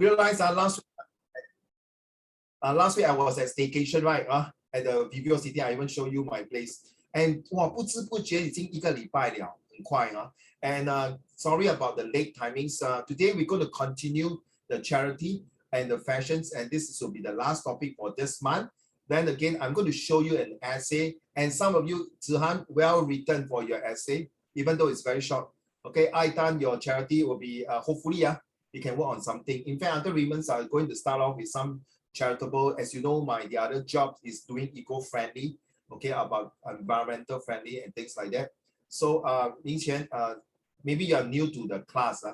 realize last week I was at staycation, right? At the Vivio City, I even show you my place. And 哇，不知不觉已经1个礼拜了，很快啊。And sorry about the late timings. Today we're going to continue the charity and the fashions, and this will be the last topic for this month. Then again, I'm going to show you an essay, and some of you, Zihan, well written for your essay, even though it's very short. Okay, Aitan, your charity will be hopefully you can work on something. In fact, other women are going to start off with some charitable. As you know, the other job is doing eco-friendly, okay, about environmental friendly and things like that. So, Ming-Qian, maybe you are new to the class.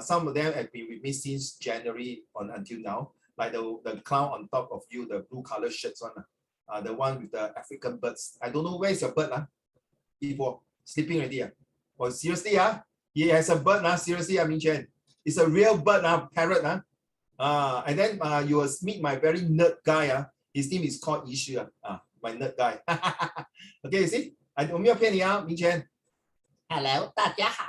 Some of them have been with me since January until now. Like the clown on top of you, the blue color shirts one, the one with the African birds. I don't know where is your bird, Before sleeping already. Oh, seriously, he has a bird, seriously, Ming-Qian. It's a real bird, parrot, and then you will meet my very nerd guy, his name is called Yishu, my nerd guy. Okay, you see, 我没有骗你Ming-Qian。Hello， 大家好，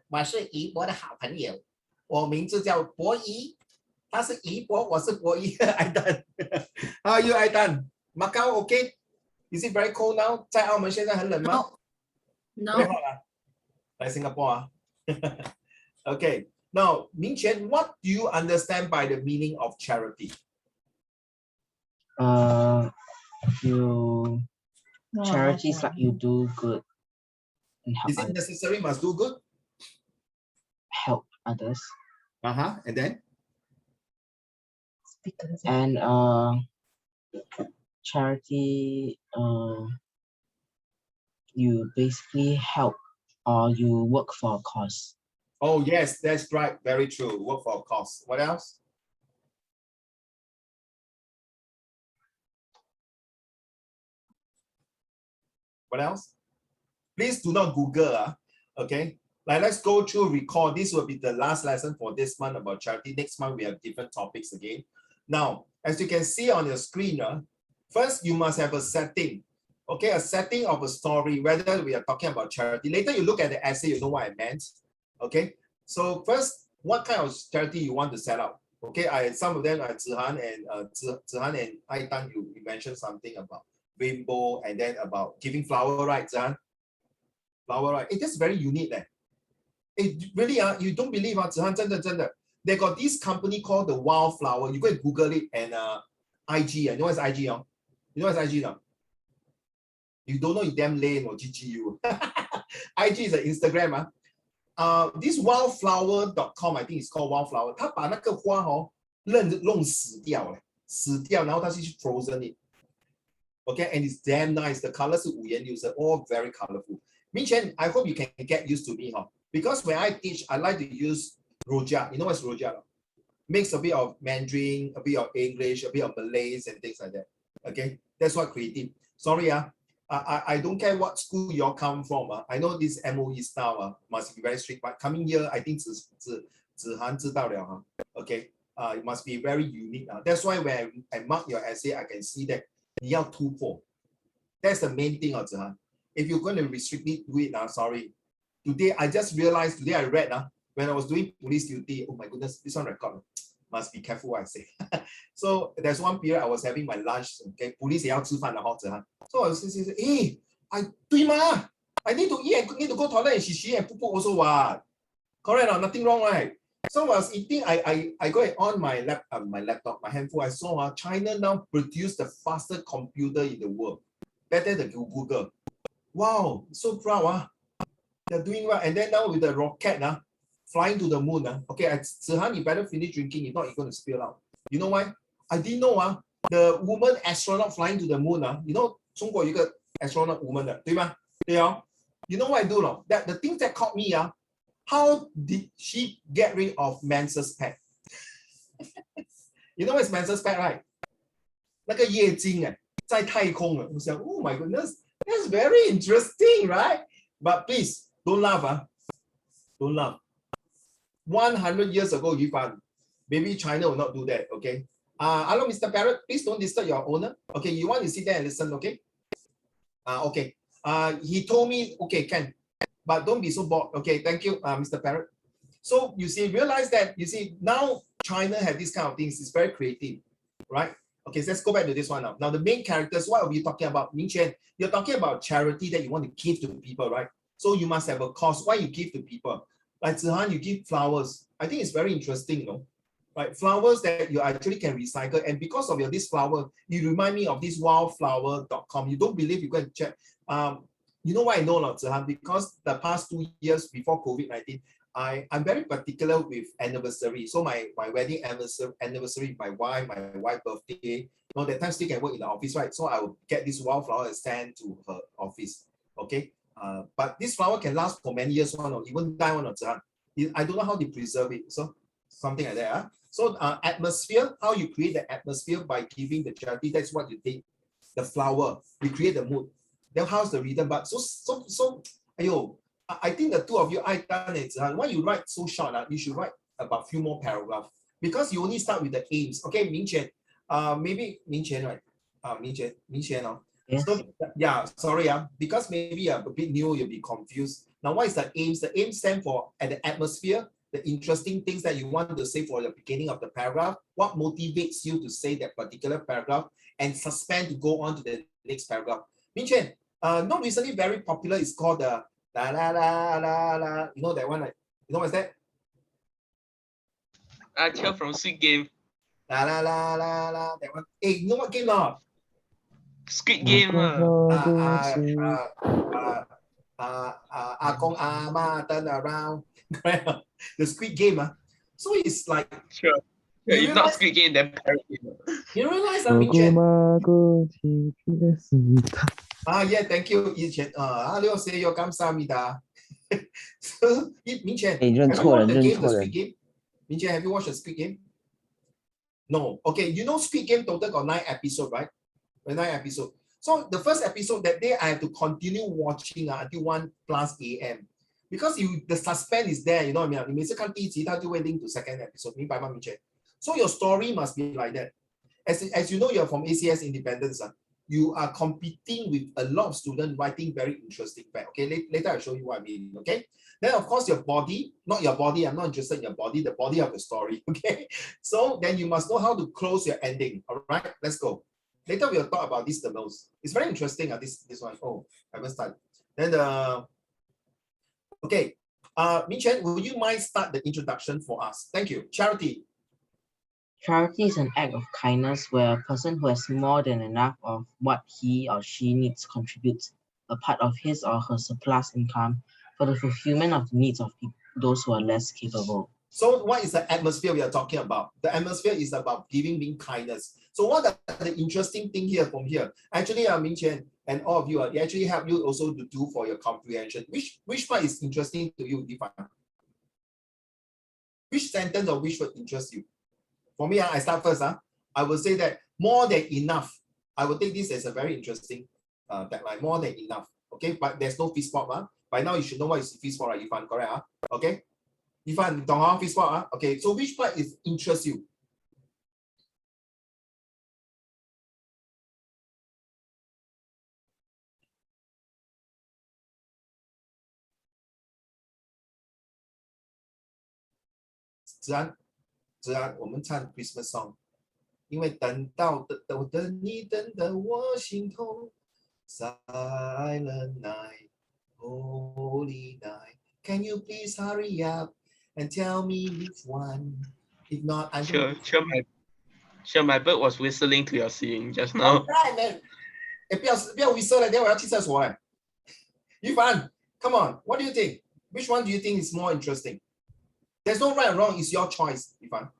我是怡博的好朋友，我名字叫博怡，他是怡博，我是博怡。Aidan, how are you, Aidan? Macau okay? Is it very cold now? 在澳门现在很冷吗 No. Very like Singapore. Okay. Now, Ming-Qian, what do you understand by the meaning of charity? Charity is like you do good and help Is it others. necessary must do good? Help others. And then? And charity, you basically help or you work for a cause. Oh, yes, that's right. Very true. Work for a cause. What else? What else? Please do not Google. Okay. Like, let's go through recall. This will be the last lesson for this month about charity. Next month, we have different topics again. Now, as you can see on your screen, first, you must have a setting. Okay, a setting of a story, whether we are talking about charity. Later, you look at the essay, you know what I meant. Okay, so first, what kind of charity you want to set up? Okay, some of them are Zihan and Aitan, you mentioned something about rainbow and then about giving flower, right, Zihan? Flower, right? It is very unique. It really, you don't believe, Zihan, 真的. They got this company called the Wildflower. You go and Google it and IG. You know what's IG? You know what's IG now? You don't know, you damn lame or GGU. IG is an Instagram. This wildflower.com, I think it's called Wildflower. 他把那个花弄死掉了，然后他是去 frozen it. Okay, and it's damn nice. The colors 是五颜六色, all very colorful. Ming-Qian, I hope you can get used to me, because when I teach, I like to use Rojak. You know what's Rojak? Mix a bit of Mandarin, a bit of English, a bit of Malays and things like that. Okay, that's what creative. Sorry, I don't care what school you all come from. I know this MOE style must be very strict, but coming here, I think 子涵知道了 Okay, it must be very unique. That's why when I mark your essay, I can see that 你要突破. That's the main thing, 子涵. If you're going to restrict it, do it. Sorry. Today, I just realized, today I read when I was doing police duty, oh my goodness, this one record. Must be careful what I say. So there's one period I was having my lunch. Okay, police 也要吃饭的 So I was saying,对吗? I need to eat and need to go toilet and she and poop also what? Correct or nothing wrong, right? So I was eating. I go on my laptop, my handphone. I saw China now produce the fastest computer in the world, better than Google. Wow, so proud. They're doing well, and then now with the rocket flying to the moon. Okay, Zihan, you better finish drinking. If not, you're going to spill out. You know why? I didn't know the woman astronaut flying to the moon. You know, 中国有一个 astronaut woman 的，对吗？对哦。You know what I do? That the things that caught me how did she get rid of menses pad? You know what's menses pad, right? 那个液晶在太空了。我想 ，Oh my goodness, that's very interesting, right? But please don't laugh, don't laugh. 100 years ago, maybe China will not do that, okay? Hello, Mr. Parrot, please don't disturb your owner. Okay, you want to sit there and listen, okay? Okay. He told me, okay, can, but don't be so bored. Okay, thank you, Mr. Parrot. So you see, realize that, you see, now China have this kind of things. It's very creative, right? Okay, so let's go back to this one now. Now, the main characters, what are we talking about? Ming Chen, you're talking about charity that you want to give to people, right? So you must have a cause. Why you give to people? Like Zihan, you give flowers. I think it's very interesting, you know? Right? Flowers that you actually can recycle. And because of this flower, you remind me of this wildflower.com. You don't believe, you go and check. You know why I know, Zihan? Because the past 2 years before COVID-19, I'm very particular with anniversary. So my wedding anniversary, my wife birthday, that time still can work in the office, right? So I will get this wildflower and send to her office. Okay. But this flower can last for many years, or even die on. I don't know how they preserve it. So something like that. So atmosphere, how you create the atmosphere by giving the charity, that's what you take. The flower, you create the mood. Then how's the rhythm? But I think the two of you, I done it. Why you write so short? You should write about few more paragraphs because you only start with the aims. Okay, Ming Chen, maybe Ming Chen, right? Ming Chen. Yes. So yeah, sorry, because maybe you're a bit new, you'll be confused. Now, what is the aims? The aims stand for the atmosphere, the interesting things that you want to say for the beginning of the paragraph. What motivates you to say that particular paragraph and suspend to go on to the next paragraph? Ming Chen, not recently very popular. It's called the la la la la la. You know that one, right? You know what's that? I tell from Squid Game. La la la la la. That one. Hey, you know what game now? Squid Game. Kong Ma turn around. The Squid Game. So it's like. Sure. If not Squid Game, then Parrot Game. You realize that, Ming Chen? Yeah, thank you, Yi Chen. 六四六感謝你的。So, Ming Chen, have you watched the game, the Squid Game? Ming Chen, have you watched the Squid Game? No. Okay, you know Squid Game total got 9 episodes, right? 9 episodes. So the first episode that day, I have to continue watching until 1+ a.m. Because the suspense is there, you know what I mean? 你每次看第一集，它就会 link to second episode. 明白吗，Ming Chen? So your story must be like that. As you know, you're from ACS Independence. You are competing with a lot of students writing very interesting back. Okay, later I'll show you what I mean. Okay, then of course your body, not your body. I'm not interested in your body. The body of the story. Okay, so then you must know how to close your ending. All right, let's go. Later we'll talk about this the most. It's very interesting. This one. Oh, I haven't started. Then okay. Ming Chen, would you mind start the introduction for us? Thank you. Charity. Charity is an act of kindness where a person who has more than enough of what he or she needs contributes a part of his or her surplus income for the fulfillment of the needs of those who are less capable. So what is the atmosphere we are talking about? The atmosphere is about giving, being kindness. So what are the interesting thing here from here? Actually, Ming Chen and all of you, they actually help you also to do for your comprehension. Which part is interesting to you, Define? Which sentence or which word interests you? For me, I start first. I will say that more than enough. I will take this as a very interesting tagline. More than enough. Okay, but there's no fist bump. By now you should know what is fist bump, right? Ifan, correct? Okay. Ifan, you know fist bump. Okay. So which part interests you?子安，我们唱 Christmas song， 因为等你，等得我心痛。Silent night, holy night. Can you please hurry up and tell me which one? If not, I don't. Sure, my bird was whistling to your singing just now. Right, man. 不要 whistle 了，等我要去厕所了。Ifan, come on. What do you think? Which one do you think is more interesting? There's no right or wrong. It's your choice, Ifan.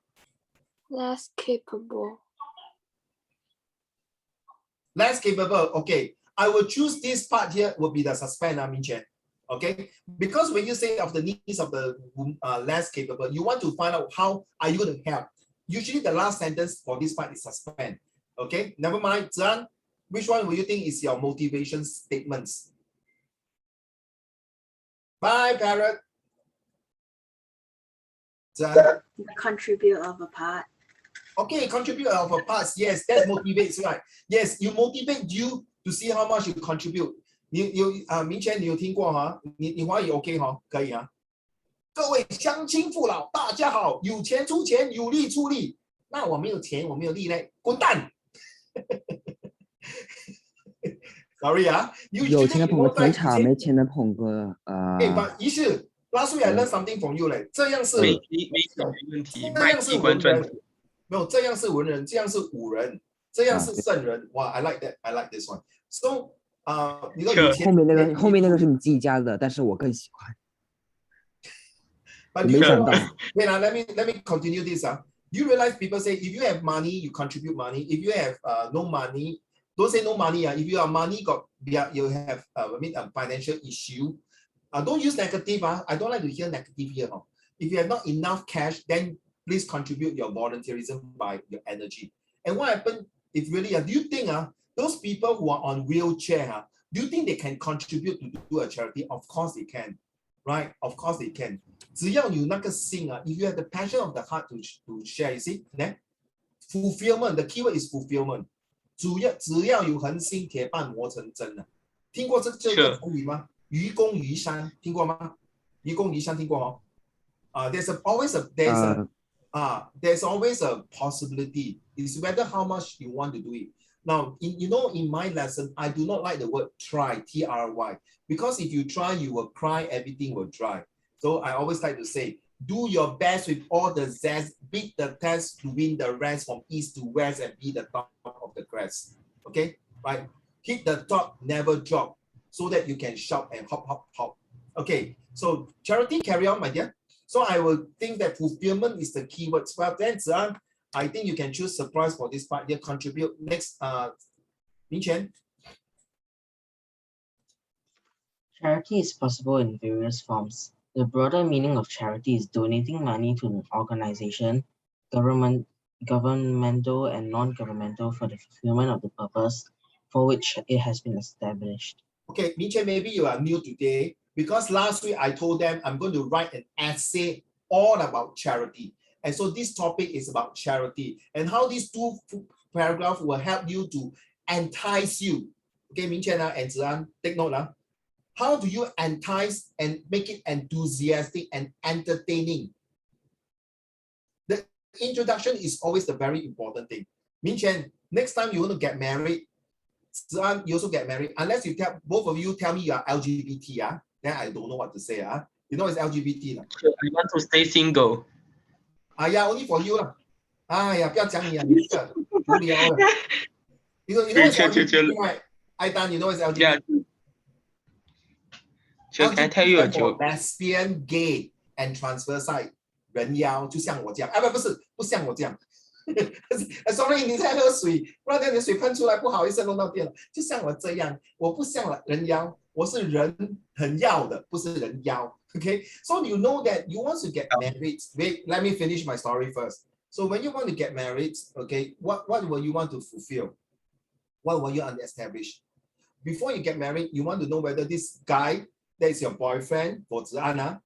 Less capable. Less capable. Okay. I will choose this part here will be the suspense, Ming Chen. Okay. Because when you say of the needs of the less capable, you want to find out how are you going to help. Usually the last sentence for this part is suspense. Okay. Never mind. Zhan, which one will you think is your motivation statements? Bye, Parrot. Zhan. Contribute of a part. Okay, contribute of a part. Yes, that motivates, right? Yes, you motivate you to see how much you contribute. 明前你有听过哈？你华语 OK 哈？可以哈？各位乡亲父老，大家好，有钱出钱，有力出力。那我没有钱，我没有力呢，滚蛋！Sorry 啊，有钱的捧个甜茶，没钱的捧个把仪式 last week I learned something from you 嘞，这样是没问题，卖器官专题。没有，这样是文人，这样是武人，这样是圣人。哇 ，I like that，I like this one。So 你说以前后面那个是你自己加的，但是我更喜欢。我没想到。Wait, let me continue this. You realize people say if you have money, you contribute money. If you have no money, don't say no money. If you have money, you have a financial issue. Don't use negative. I don't like to hear negative here. If you have not enough cash, then please contribute your volunteerism by your energy. And what happens if really, do you think those people who are on wheelchair, do you think they can contribute to do a charity? Of course they can, right? Of course they can. 只要有那个心if you have the passion of the heart to share, you see, fulfillment. The keyword is fulfillment. 只要有恒心，铁棒磨成针听过这个成语吗？愚公移山，听过吗？愚公移山听过吗？There's always a possibility. It's whether how much you want to do it. Now, in my lesson, I do not like the word try, T-R-Y, because if you try, you will cry, everything will dry. So I always like to say, do your best with all the zest, beat the test to win the rest from east to west and be the top of the crest. Okay, right? Hit the top, never drop, so that you can shout and hop, hop, hop. Okay, so charity, carry on, my dear. So I will think that fulfillment is the keyword. Well, then, I think you can choose surprise for this part here. Contribute. Next, Ming Chen. Charity is possible in various forms. The broader meaning of charity is donating money to an organization, governmental and non-governmental, for the fulfillment of the purpose for which it has been established. Okay, Ming Chen, maybe you are new today because last week I told them I'm going to write an essay all about charity. And so this topic is about charity and how these two paragraphs will help you to entice you. Okay, Ming Chen and Zian, take note. How do you entice and make it enthusiastic and entertaining? The introduction is always the very important thing. Ming Chen, next time you want to get married, Zian, you also get married. Unless you tell both of you tell me you are LGBT, then I don't know what to say. You know it's LGBT. Sure, I want to stay single. Yeah, only for you. 哎呀，不要讲你你这个无聊了。You know it's LGBT, right? Aidan, you know it's LGBT. Yeah. Sure, can I tell you a joke? Lesbian, gay, and transvestite. 人妖就像我这样，不像我这样。Sorry， 你在喝水，不然你的水喷出来，不好意思弄到电了。就像我这样，我不像人妖，我是人很要的，不是人妖。Okay, so you know that you want to get married. Wait, let me finish my story first. So when you want to get married, okay, what will you want to fulfill? What will you establish? Before you get married, you want to know whether this guy that is your boyfriend for Ziana,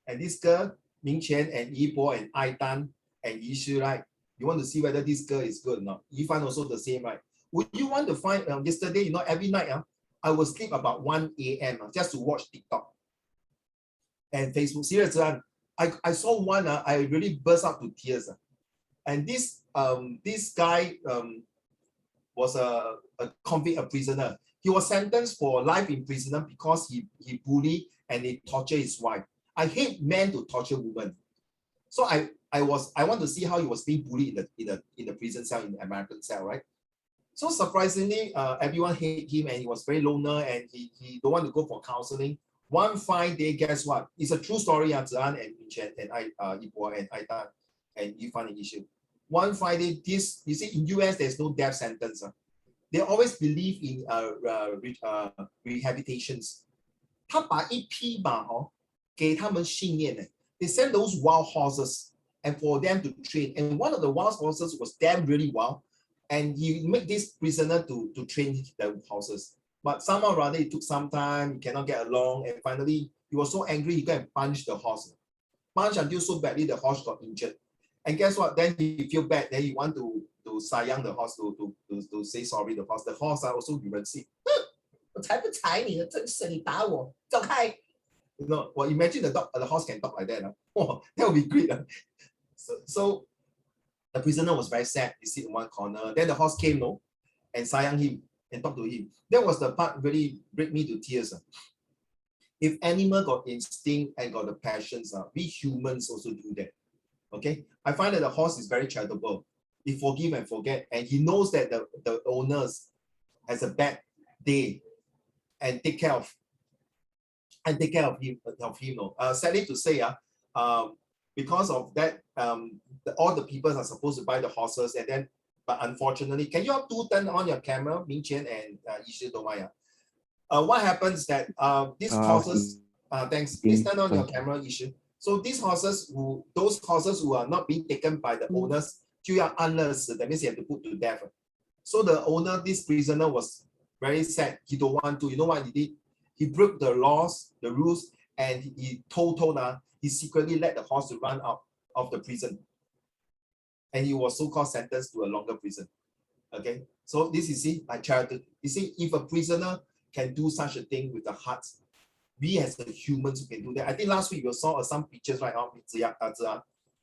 and this girl, Ming Qian and Yi Bo and Ai Dan and Yi Shi, right? You want to see whether this girl is good or not. Yi Fan also the same, right? Would you want to find, yesterday, every night, I will sleep about 1 a.m. Just to watch TikTok and Facebook. Seriously, I saw one, I really burst out to tears. And this guy was a convict, a prisoner. He was sentenced for life imprisonment because he bullied and he tortured his wife. I hate men to torture women. So I want to see how he was being bullied in the prison cell, in the American cell, right? So surprisingly, everyone hate him and he was very loner and he don't want to go for counseling. One fine day, guess what? It's a true story, Zian and Ming Chen and Ipo and Aitan and Yifan and Yishu. One fine day, you see, in US, there's no death sentence. They always believe in rehabilitations. 他把一匹马给他们训练的. They send those wild horses and for them to train. And one of the wild horses was damn really wild. And he made this prisoner to train the horses. But somehow or other, it took some time, he cannot get along. And finally, he was so angry, he go and punch the horse. Punch until so badly, the horse got injured. And guess what? Then he feel bad. Then he want to sayang the horse, to say sorry the horse. The horse also 有人气。我才不睬你呢，真是你打我，走开！ You know, well, imagine the horse can talk like that. Oh, that would be great. So the prisoner was very sad. He sit in one corner. Then the horse came, no, and sayang him and talked to him. That was the part really break me to tears. If animal got instinct and got the passions, we humans also do that. Okay, I find that the horse is very charitable. He forgive and forget, and he knows that the owners has a bad day and take care of him. Sadly to say, because of that, all the people are supposed to buy the horses, and then, but unfortunately, can you all turn on your camera, Ming Qian and Yishi Domaya? What happens that these horses, thanks, please turn on your camera, Yishi. So those horses who are not being taken by the owners, 就要安乐死, that means you have to put to death. So the owner, this prisoner, was very sad. He don't want to. You know what he did? He broke the laws, the rules, and he secretly let the horse to run out of the prison. And he was so-called sentenced to a longer prison. Okay, so this is like charity. You see, if a prisoner can do such a thing with the heart, we as the humans who can do that. I think last week you saw some pictures, right?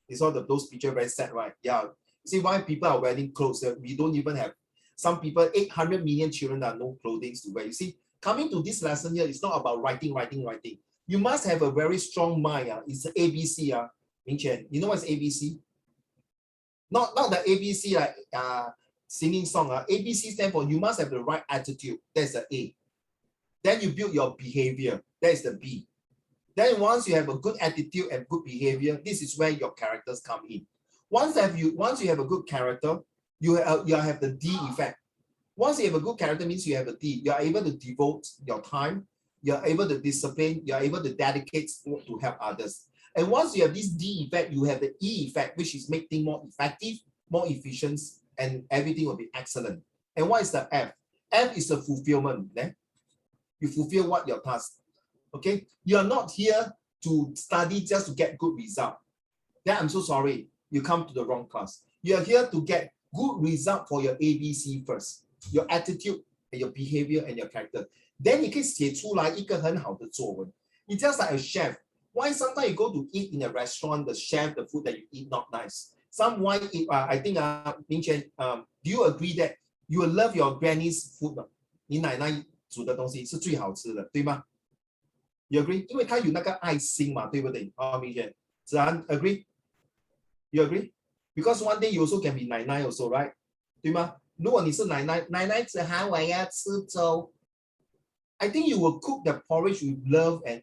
You saw those pictures, very sad, right? Yeah. See why people are wearing clothes that we don't even have. Some people, 800 million children that no clothing to wear. You see, coming to this lesson here, it's not about writing. You must have a very strong mind. It's the ABC. Ming Qian, you know what's ABC? Not the ABC like singing song. ABC stands for you must have the right attitude. That's the A. Then you build your behavior. That's the B. Then once you have a good attitude and good behavior, this is where your characters come in. Once you have a good character, you have the D effect. Once you have a good character, means you have a D. You are able to devote your time. You are able to discipline. You are able to dedicate to help others. And once you have this D effect, you have the E effect, which is make things more effective, more efficient, and everything will be excellent. And what is the F? F is the fulfillment. You fulfill what your task. Okay, you are not here to study just to get good result. Then I'm so sorry, you come to the wrong class. You are here to get good result for your ABC first, your attitude and your behavior and your character. Then you can 写出来一个很好的作文. It's just like a chef. Why sometimes you go to eat in a restaurant, the chef, the food that you eat not nice. Some why eat, I think Ming Qian, do you agree that you will love your granny's food? 你奶奶煮的东西是最好吃的，对吗？ You agree? 因为他有那个爱心嘛，对不对？明显，子涵 agree? You agree? Because one day you also can be 奶奶 also, right? 对吗？如果你是奶奶，奶奶子涵我要吃粥。I think you will cook the porridge with love and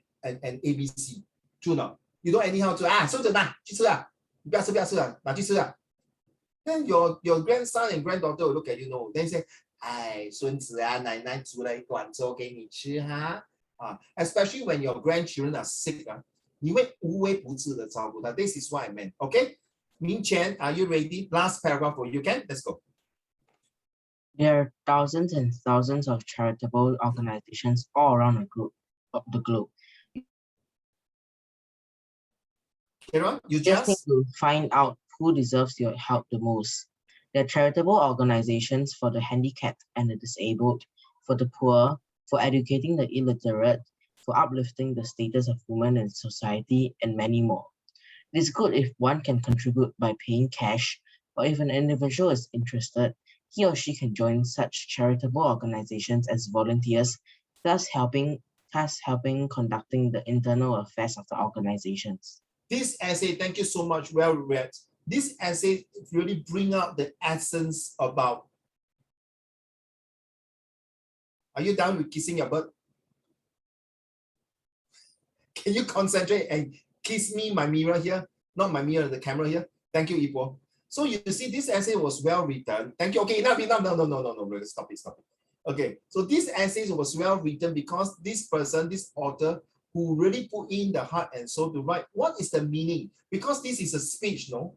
ABC. True not? You don't anyhow 做孙子拿去吃啊，你不要吃啊，拿去吃啊。Then your grandson and granddaughter will look at you, no. Then say, 哎，孙子啊，奶奶煮了一碗粥给你吃哈。Especially when your grandchildren are sick, 你会无微不至的照顾他。This is what I meant. Okay, Ming Qian, are you ready? Last paragraph for you, Ken. Let's go. There are thousands and thousands of charitable organizations all around the globe. Kira, you Just need just to find out who deserves your help the most. There are charitable organizations for the handicapped and the disabled, for the poor, for educating the illiterate, for uplifting the status of women in society, and many more. It is good if one can contribute by paying cash, or if an individual is interested, he or she can join such charitable organizations as volunteers, thus helping conducting the internal affairs of the organizations. This essay, thank you so much, well read. This essay really bring out the essence about. Are you done with kissing your butt? Can you concentrate and kiss me, my mirror here? Not my mirror, the camera here. Thank you, Ipo. So you see, this essay was well written. Thank you. Okay, enough. No. Stop it. Okay, so this essay was well written because this person, this author, who really put in the heart and soul to write what is the meaning. Because this is a speech, no?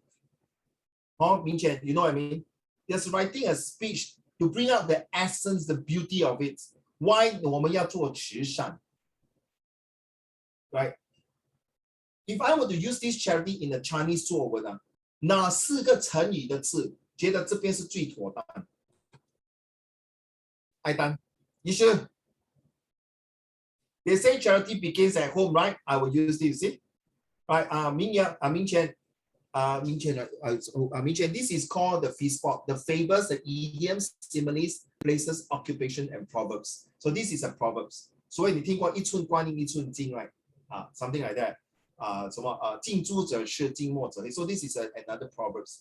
Ming Qian, you know what I mean? Just writing a speech to bring out the essence, the beauty of it. Why 我们要做慈善? Right? If I were to use this charity in a Chinese 作文啊，哪4个成语的字觉得这边是最妥当？爱丹，医生 They say charity begins at home, right? I will use this, see? Right, this is called the feast spot, the fables, the idioms, similes, places, occupation, and proverbs. So this is a proverbs. 所以你听过一寸光阴一寸金 right? Something like that. 近朱者赤，近墨者黑. So this is another proverbs.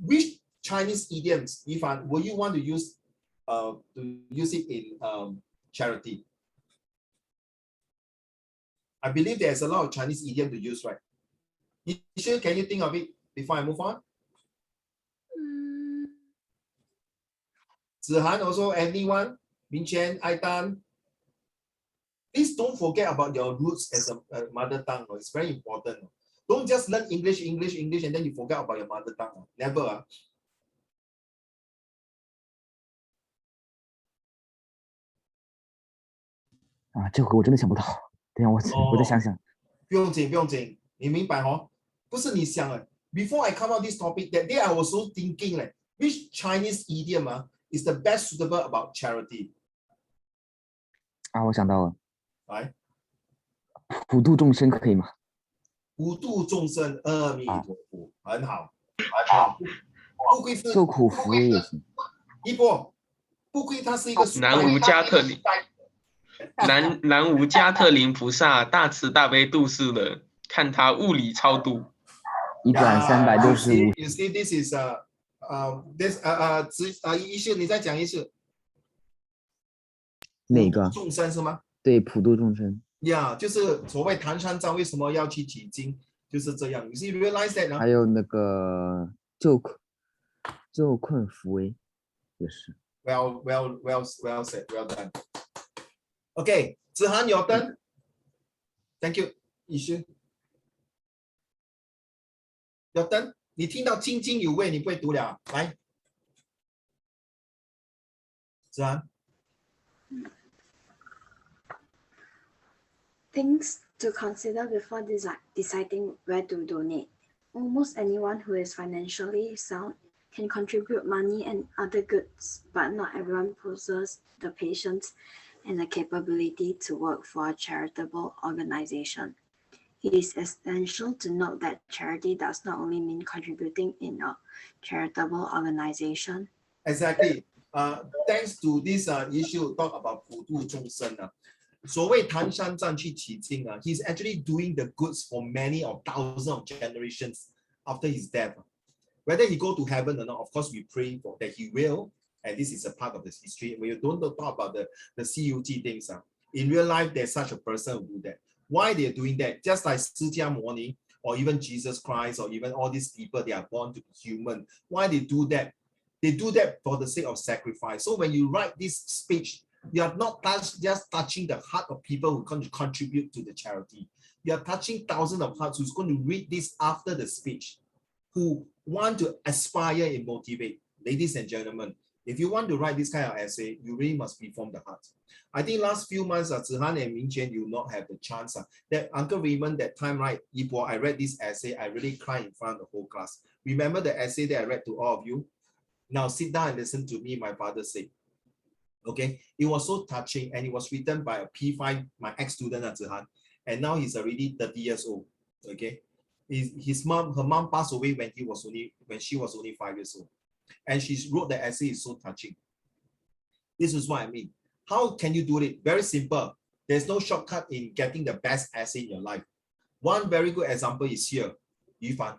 Which Chinese idioms, Ifan, will you want to use it in charity? I believe there's a lot of Chinese idiom to use, right? Ishu, can you think of it before I move on? Zihan also, anyone? Minchen, Aitan? Please don't forget about your roots as a mother tongue. It's very important. Don't just learn English, and then you forget about your mother tongue. Never. 这个我真的想不到。等一下我再想想。不用紧，你明白哦？不是你想的。Before I come out this topic, that day I was also thinking like, which Chinese idiom is the best suitable about charity? 我想到了。来，普度众生可以吗？普度众生，阿弥陀佛，很好。不愧是受苦福也行。一波，不愧他是一个南无加特林。南无加特林菩萨大慈大悲度世人，看他物理超度。一转365。You see, this is一次你再讲一次。哪个？众生是吗？对，普度众生。就是所谓唐三藏为什么要去取经，就是这样。You see, realize that 还有那个救困扶危也是。Well said, well done. Okay, 子涵有灯 ，Thank you， 医生有灯，你听到津津有味，你不会读了，来，子涵。Things to consider before deciding where to donate. Almost anyone who is financially sound can contribute money and other goods, but not everyone possesses the patience and the capability to work for a charitable organization. It is essential to note that charity does not only mean contributing in a charitable organization. Exactly. Thanks to this issue, talk about 普度众生所谓唐三藏去取经he's actually doing the goods for many of thousands of generations after his death. Whether he go to heaven or not, of course, we pray for that he will, and this is a part of the history. When you don't talk about the CUT things, in real life, there's such a person who do that. Why they're doing that? Just like释迦牟尼or even Jesus Christ or even all these people, they are born to be human. Why they do that? They do that for the sake of sacrifice. So when you write this speech, you are not just touching the heart of people who can contribute to the charity. You are touching thousands of hearts who's going to read this after the speech, who want to aspire and motivate. Ladies and gentlemen, if you want to write this kind of essay, you really must be from the heart. I think last few months, Zihan and Mingqian, you will not have the chance. That Uncle Raymond, that time, right, Ipo, I read this essay, I really cried in front of the whole class. Remember the essay that I read to all of you? Now sit down and listen to me, my father said. Okay, it was so touching, and it was written by a P5, my ex-student Zihan, and now he's already 30 years old. Okay, her mom passed away when she was only 5 years old, and she wrote the essay. Is so touching. This is what I mean. How can you do it? Very simple. There's no shortcut in getting the best essay in your life. One very good example is here. Yifan,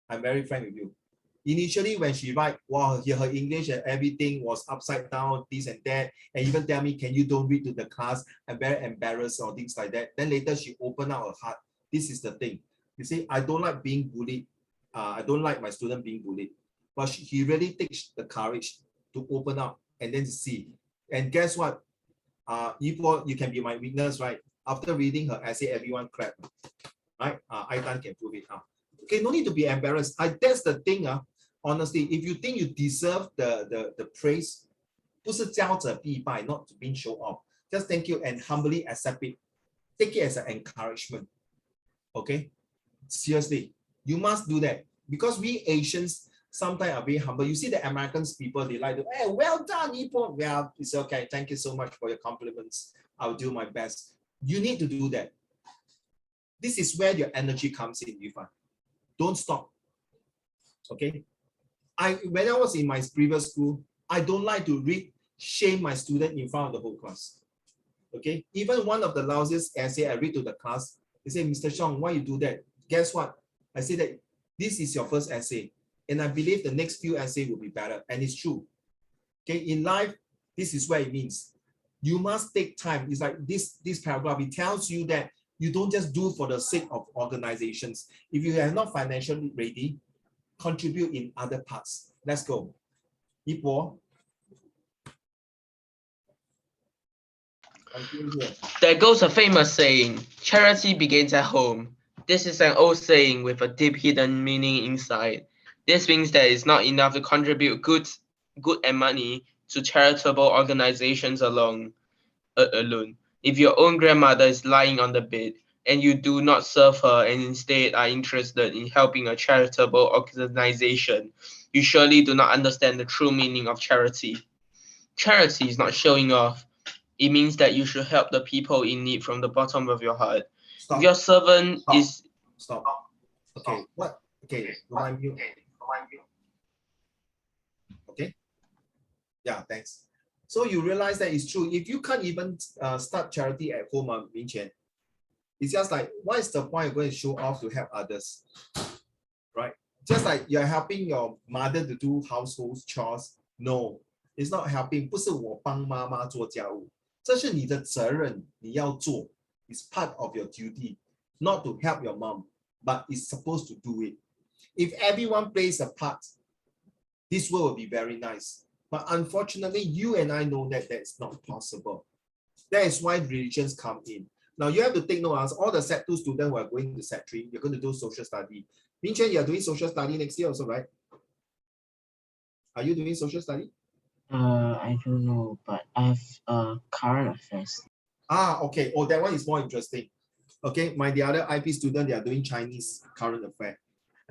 I'm very frank with you. Initially, when she write, wow, her English and everything was upside down, this and that, and even tell me, can you don't read to the class? I'm very embarrassed or things like that. Then later she opened up her heart. This is the thing. You see, I don't like being bullied. I don't like my student being bullied. But he really takes the courage to open up and then to see. And guess what? You can be my witness, right? After reading her essay, everyone clapped. Right? Aidan can prove it. Okay, no need to be embarrassed. That's the thing. Honestly, if you think you deserve the praise, 不是骄者必败, not to being show off. Just thank you and humbly accept it. Take it as an encouragement. Okay? Seriously, you must do that. Because we Asians sometimes are very humble. You see the Americans people, they like to, hey, well done, Ipo. Well, it's okay. Thank you so much for your compliments. I'll do my best. You need to do that. This is where your energy comes in, Yifan. Don't stop. Okay. When I was in my previous school, I don't like to shame my student in front of the whole class. Okay. Even one of the lousiest essay I read to the class, they say, Mr. Xiong, why you do that? Guess what? I say that this is your first essay, and I believe the next few essays will be better. And it's true. Okay. In life, this is what it means. You must take time. It's like this paragraph, it tells you that you don't just do for the sake of organizations. If you are not financially ready, contribute in other parts. Let's go. Ipo. There goes a famous saying, charity begins at home. This is an old saying with a deep hidden meaning inside. This means that it's not enough to contribute good and money to charitable organizations alone. If your own grandmother is lying on the bed and you do not serve her and instead are interested in helping a charitable organization, you surely do not understand the true meaning of charity. Charity is not showing off. It means that you should help the people in need from the bottom of your heart. Stop. If your servant is... Stop. Okay, what? Okay, remind you. Okay. Yeah, thanks. So you realize that it's true. If you can't even start charity at home, Min Qian, it's just like, what is the point of going to show off to help others? Right? Just like you're helping your mother to do household chores. No, it's not helping. 不是我帮妈妈做家务，这是你的责任，你要做。It's part of your duty, not to help your mom, but it's supposed to do it. If everyone plays a part, this world will be very nice. But unfortunately, you and I know that that's not possible. That is why religions come in. Now you have to take note, all the Set 2 students who are going to Set 3, you're going to do social study. Min Chen, you're doing social study next year also, right? Are you doing social study? I don't know, but I have current affairs. Ah, okay. Oh, that one is more interesting. Okay, the other IP student, they are doing Chinese current affair.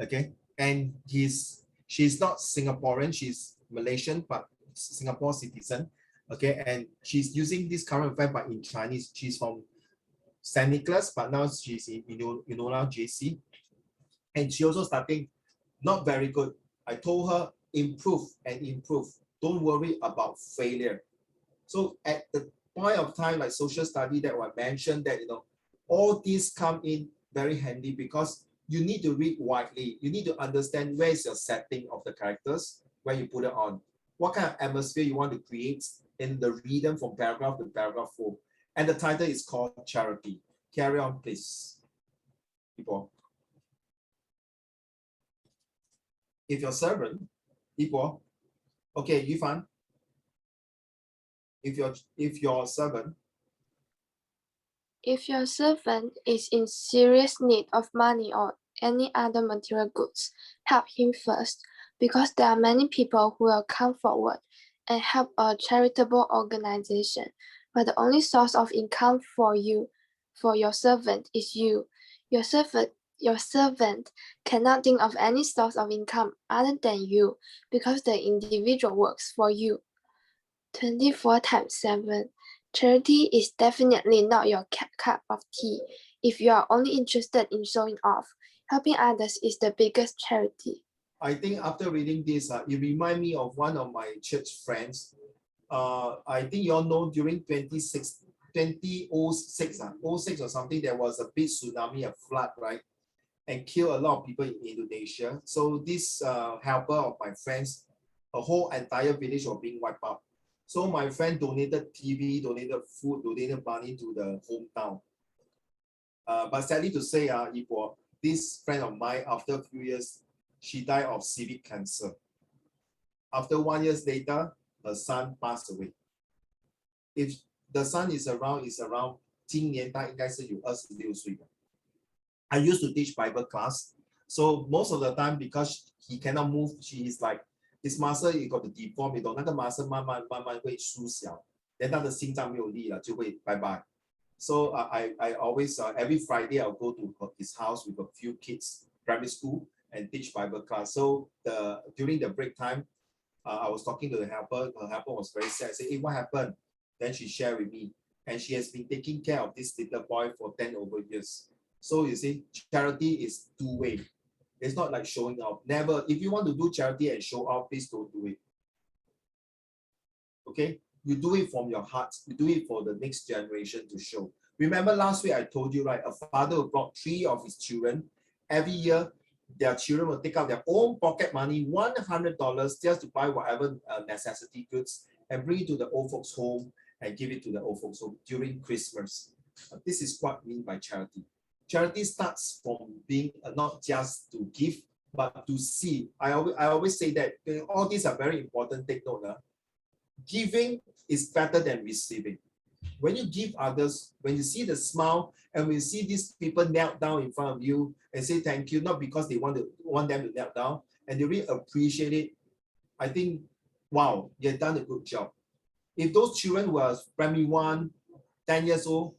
Okay, and she's not Singaporean, she's Malaysian, but Singapore citizen. Okay, and she's using this current affair, but in Chinese. She's from St. Nicholas, but now she's in Enola JC. And she also starting not very good. I told her, improve and improve. Don't worry about failure. So at the point of time, like social study that I mentioned, that all these come in very handy because you need to read widely. You need to understand where is your setting of the characters, where you put it on, what kind of atmosphere you want to create in the rhythm from paragraph to paragraph 4. And the title is called Charity. Carry on, please. People. If your servant, people, okay, Yifan. If your servant is in serious need of money or any other material goods, help him first, because there are many people who will come forward and help a charitable organization, but the only source of income for your servant is you. Your servant cannot think of any source of income other than you, because the individual works for you. 24 times 7. Charity is definitely not your cup of tea. If you are only interested in showing off, helping others is the biggest charity. I think after reading this, it reminds me of one of my church friends. I think you all know during 2006 or something, there was a big tsunami, a flood, right? And killed a lot of people in Indonesia. So this helper of my friends, a whole entire village was being wiped out. So my friend donated TV, donated food, donated money to the hometown. But sadly to say, this friend of mine, after a few years, she died of severe cancer. After 1 year later, her son passed away. If the son is around, 今年他应该是有26岁的。I used to teach Bible class, so most of the time because he cannot move, she is like his muscle he got the deform， 你懂那个 muscle 慢慢会缩小， then 他的心脏没有力了就会拜拜。So I always every Friday I'll go to his house with a few kids, primary school, and teach Bible class. So during the break time, I was talking to the helper. Her helper was very sad. I said, "Hey, what happened?" Then she shared with me. and she has been taking care of this little boy for 10 over years. So you see, charity is two-way. It's not like showing off. Never, if you want to do charity and show off, please don't do it. Okay? You do it from your heart. You do it for the next generation to show. Remember last week I told you, right? A father who brought 3 of his children. Every year, their children will take out their own pocket money, $100, just to buy whatever necessity goods and bring it to the old folks' home and give it to the old folks' home during Christmas. This is what I mean by charity. Charity starts from being not just to give, but to see. I always say that all these are very important. Take note. Giving is better than receiving. When you give others, when you see the smile, and when you see these people knelt down in front of you and say thank you, not because they want them to kneel down, and they really appreciate it, I think, wow, you've done a good job. If those children who are primary 1, 10 years old,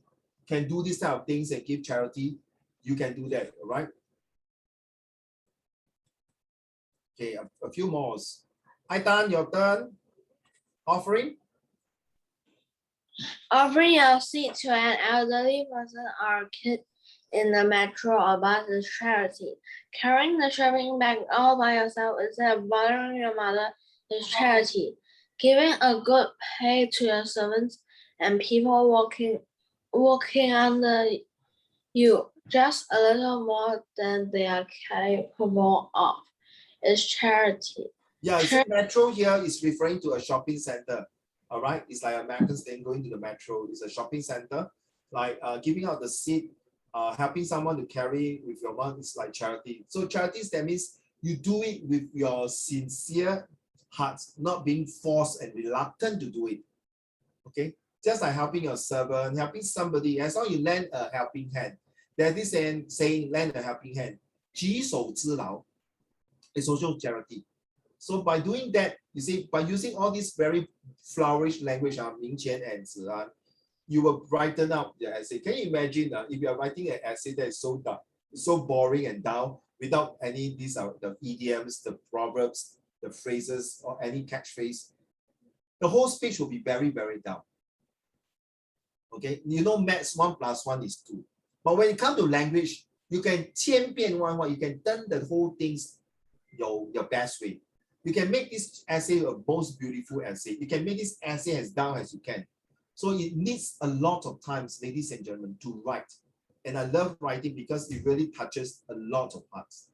can do these type of things and give charity, you can do that, all right? Okay, a few more. Aitan, your turn. Offering. Offering a seat to an elderly person or kid in the metro or bus is charity. Carrying the shopping bag all by yourself instead of bothering your mother is charity. Giving a good pay to your servants and people working under you just a little more than they are capable of is charity. Yeah, you see, metro here is referring to a shopping center. All right, it's like Americans then going to the metro. It's a shopping center, like giving out the seat, helping someone to carry with your mom is like charity. So charities, that means you do it with your sincere heart, not being forced and reluctant to do it. Okay, just like helping your servant, helping somebody, as long as you lend a helping hand. There's this saying, lend a helping hand. 举手之劳 is also charity. So by doing that, you see, by using all these very flourish language, 明前 and 子安, you will brighten up the essay. Can you imagine if you are writing an essay that is so dark, so boring and dull, without any, these are the idioms, the proverbs, the phrases, or any catchphrase, the whole speech will be very, very dull. Okay, you know maths 1 + 1 is 2. But when it comes to language, you can 千变万化, you can turn the whole things your best way. You can make this essay a most beautiful essay. You can make this essay as dull as you can. So it needs a lot of times, ladies and gentlemen, to write. And I love writing because it really touches a lot of hearts.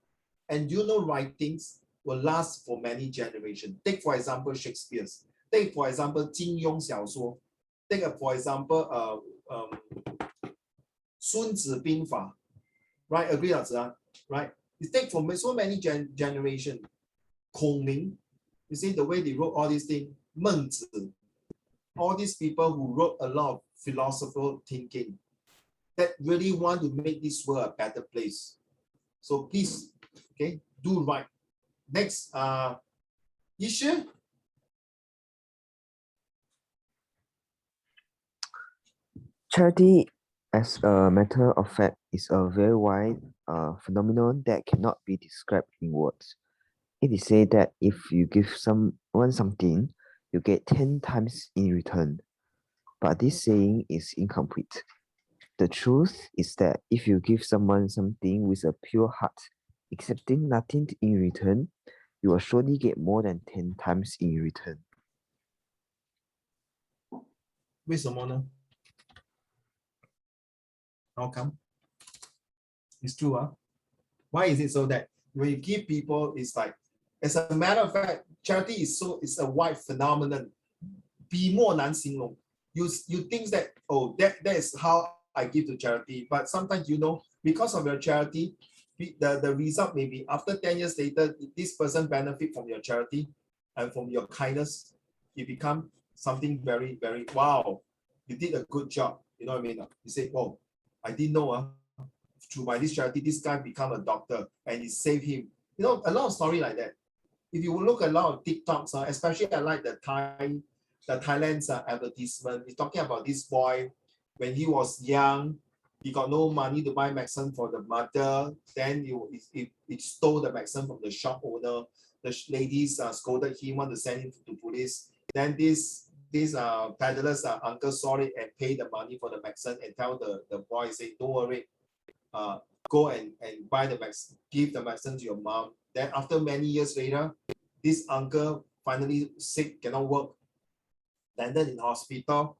And you know, writings will last for many generations. Take for example, Shakespeare's. Take for example, 金庸小说. Take for example, 孙子兵法. Right? Agree, right? You take from so many generations. 孔明, you see the way they wrote all these things, 孟子, all these people who wrote a lot of philosophical thinking that really want to make this world a better place. So please, okay, do right. Next, issue. Charity, as a matter of fact, is a very wide phenomenon that cannot be described in words. It is said that if you give someone something, you get 10 times in return. But this saying is incomplete. The truth is that if you give someone something with a pure heart, accepting nothing in return, you will surely get more than 10 times in return. 为什么呢? How come? It's true, huh? Why is it so that when you give people, it's like, as a matter of fact, charity is a wide phenomenon. 笔墨难形容. You think that, oh, that is how I give to charity. But sometimes, you know, because of your charity, the result may be after 10 years later, this person benefit from your charity and from your kindness. You become something very, very, wow, you did a good job. You know what I mean? You say, oh, I didn't know, through by this charity, this guy become a doctor and it saved him. You know, a lot of story like that. If you look at a lot of TikToks, especially I like the Thailand's advertisement, it's talking about this boy when he was young, he got no money to buy medicine for the mother. Then it stole the medicine from the shop owner. The ladies scolded him, want to send him to police. Then this these peddlers uncle saw it and pay the money for the medicine and tell the boy, say, don't worry, go and buy the medicine, give the medicine to your mom. Then after many years later, this uncle finally sick, cannot work, landed in hospital.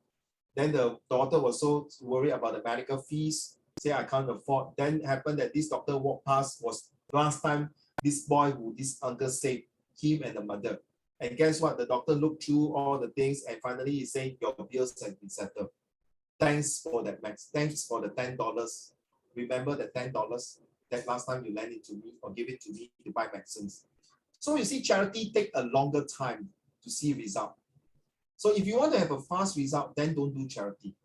Then the daughter was so worried about the medical fees, say I can't afford. Then happened that this doctor walked past was last time this boy who this uncle saved, him and the mother. And guess what? The doctor looked through all the things and finally he said, your bills have been settled. Thanks for that, Max. Thanks for the $10. Remember the $10 that last time you lent it to me or give it to me to buy medicines. So you see, charity take a longer time to see result. So if you want to have a fast result, then don't do charity.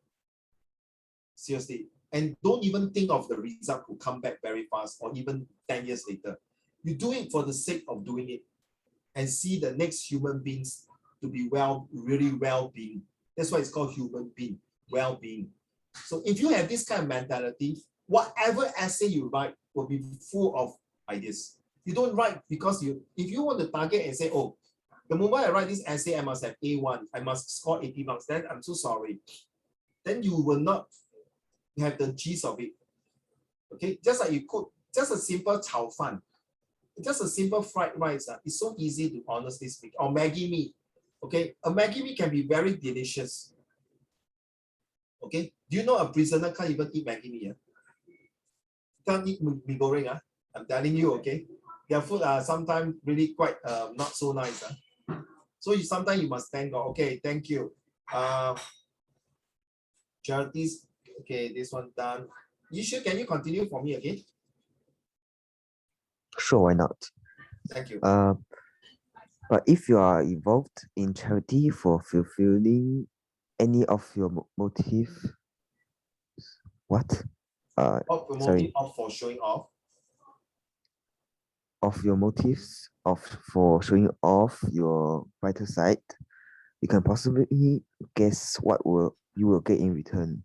Seriously. And don't even think of the result to come back very fast or even 10 years later. You do it for the sake of doing it and see the next human beings to be really well-being. That's why it's called human being, well-being. So if you have this kind of mentality, whatever essay you write will be full of ideas. You don't write because if you want to target and say, oh, the moment I write this essay, I must have A1, I must score 80 marks, then I'm so sorry. Then you will not have the gist of it. Okay, just like you cook, just a simple 炒饭, just a simple fried rice, it's so easy to honestly speak. Or Maggi mee, okay? A Maggi mee can be very delicious. Okay, do you know a prisoner can't even eat Maggi mee? Can't eat mee goreng, I'm telling you, okay? Their food are sometimes really quite not so nice. So sometimes you must thank God. Okay, thank you. Charities, okay, this one done. Can you continue for me again? Sure, why not? Thank you. But if you are involved in charity for fulfilling any of your motive, what? Sorry. For showing off. Of your motives for showing off your brighter side, you can possibly guess what you will get in return.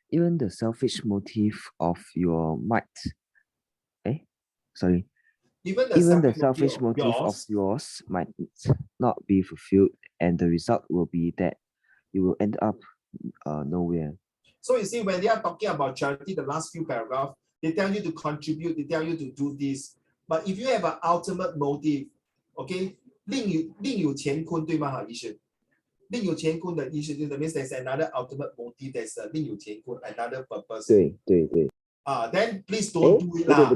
Even the selfish motive of your might. Even the selfish motive of yours might not be fulfilled, and the result will be that you will end up nowhere. So you see, when they are talking about charity, the last few paragraphs, they tell you to contribute, they tell you to do this. But if you have an ultimate motive, okay, 另有乾坤，对吗？哈，医生，另有乾坤的意思就是 that means there's another ultimate motive, there's a 另有乾坤 another purpose. 对。Then please don't do it 啦。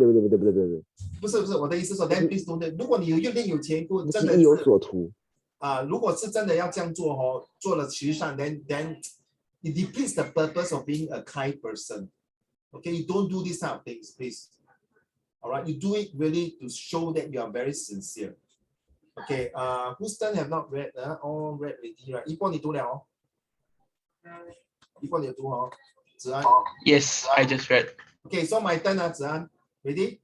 不是，我的意思说 then please don't do it. 如果你有另有乾坤，真的是意有所图。如果是真的要这样做哦，做了慈善 then it defeats the purpose of being a kind person. Okay, you don't do these kind of things, please. All right, you do it really to show that you are very sincere. Okay, whose turn have not read? All read already, right? 一波你读了哦，一波你有读哦，子安。Yes, I just read. Okay, so my turn 子安 ，ready?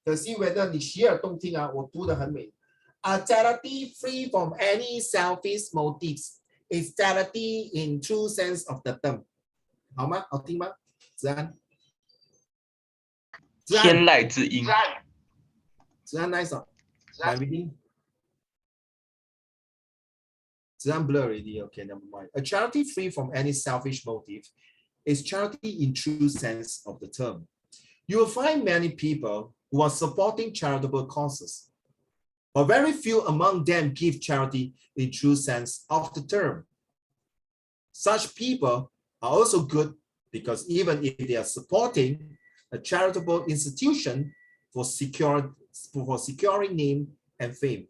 To see whether 你洗耳动听我读得很美。A charity free from any selfish motives is charity in true sense of the term. 好吗？好听吗？子安。天籁之音。子安 nice 哦。My reading. 子安 blur already. Okay, never mind. A charity free from any selfish motive is charity in true sense of the term. You will find many people who are supporting charitable causes, but very few among them give charity in true sense of the term. Such people are also good because even if they are supporting a charitable institution for securing name and fame,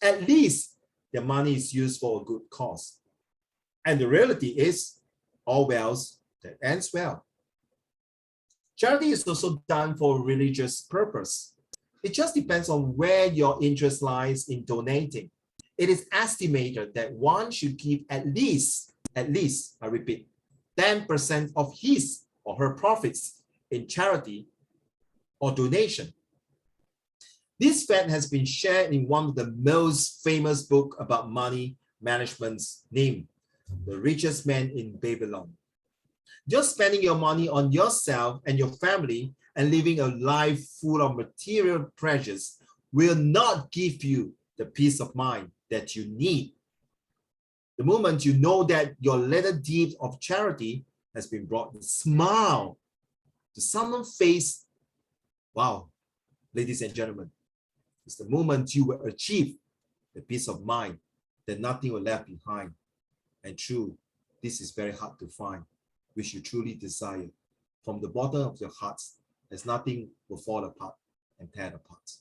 at least their money is used for a good cause. And the reality is, all wells that ends well. Charity is also done for religious purpose. It just depends on where your interest lies in donating. It is estimated that one should give at least, I repeat, 10% of his or her profits in charity or donation. This fact has been shared in one of the most famous books about money management's name, The Richest Man in Babylon. Just spending your money on yourself and your family and living a life full of material pleasures will not give you the peace of mind that you need. The moment you know that your little deed of charity has been brought a smile to someone's face, wow, ladies and gentlemen, it's the moment you will achieve the peace of mind that nothing will left behind. And true, this is very hard to find, which you truly desire. From the bottom of your hearts, as nothing will fall apart and tear apart.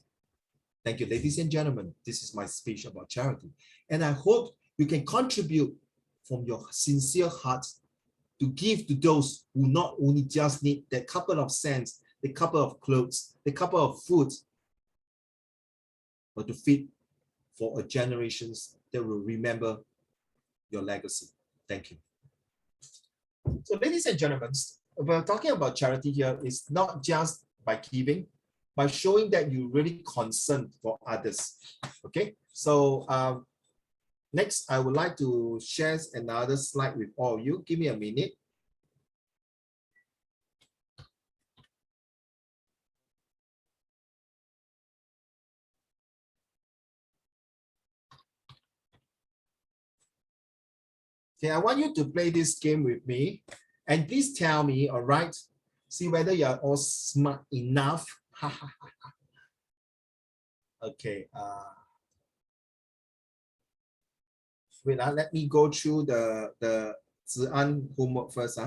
Thank you, ladies and gentlemen. This is my speech about charity. And I hope you can contribute from your sincere hearts to give to those who not only just need that couple of cents, the couple of clothes, the couple of food, but to feed for a generations that will remember your legacy. Thank you. So ladies and gentlemen, we're talking about charity here is not just by giving, by showing that you really concerned for others. Okay, so next I would like to share another slide with all of you. Give me a minute. Okay, I want you to play this game with me, and please tell me, all right, see whether you are all smart enough. Okay, wait, let me go through the Zi'an homework first.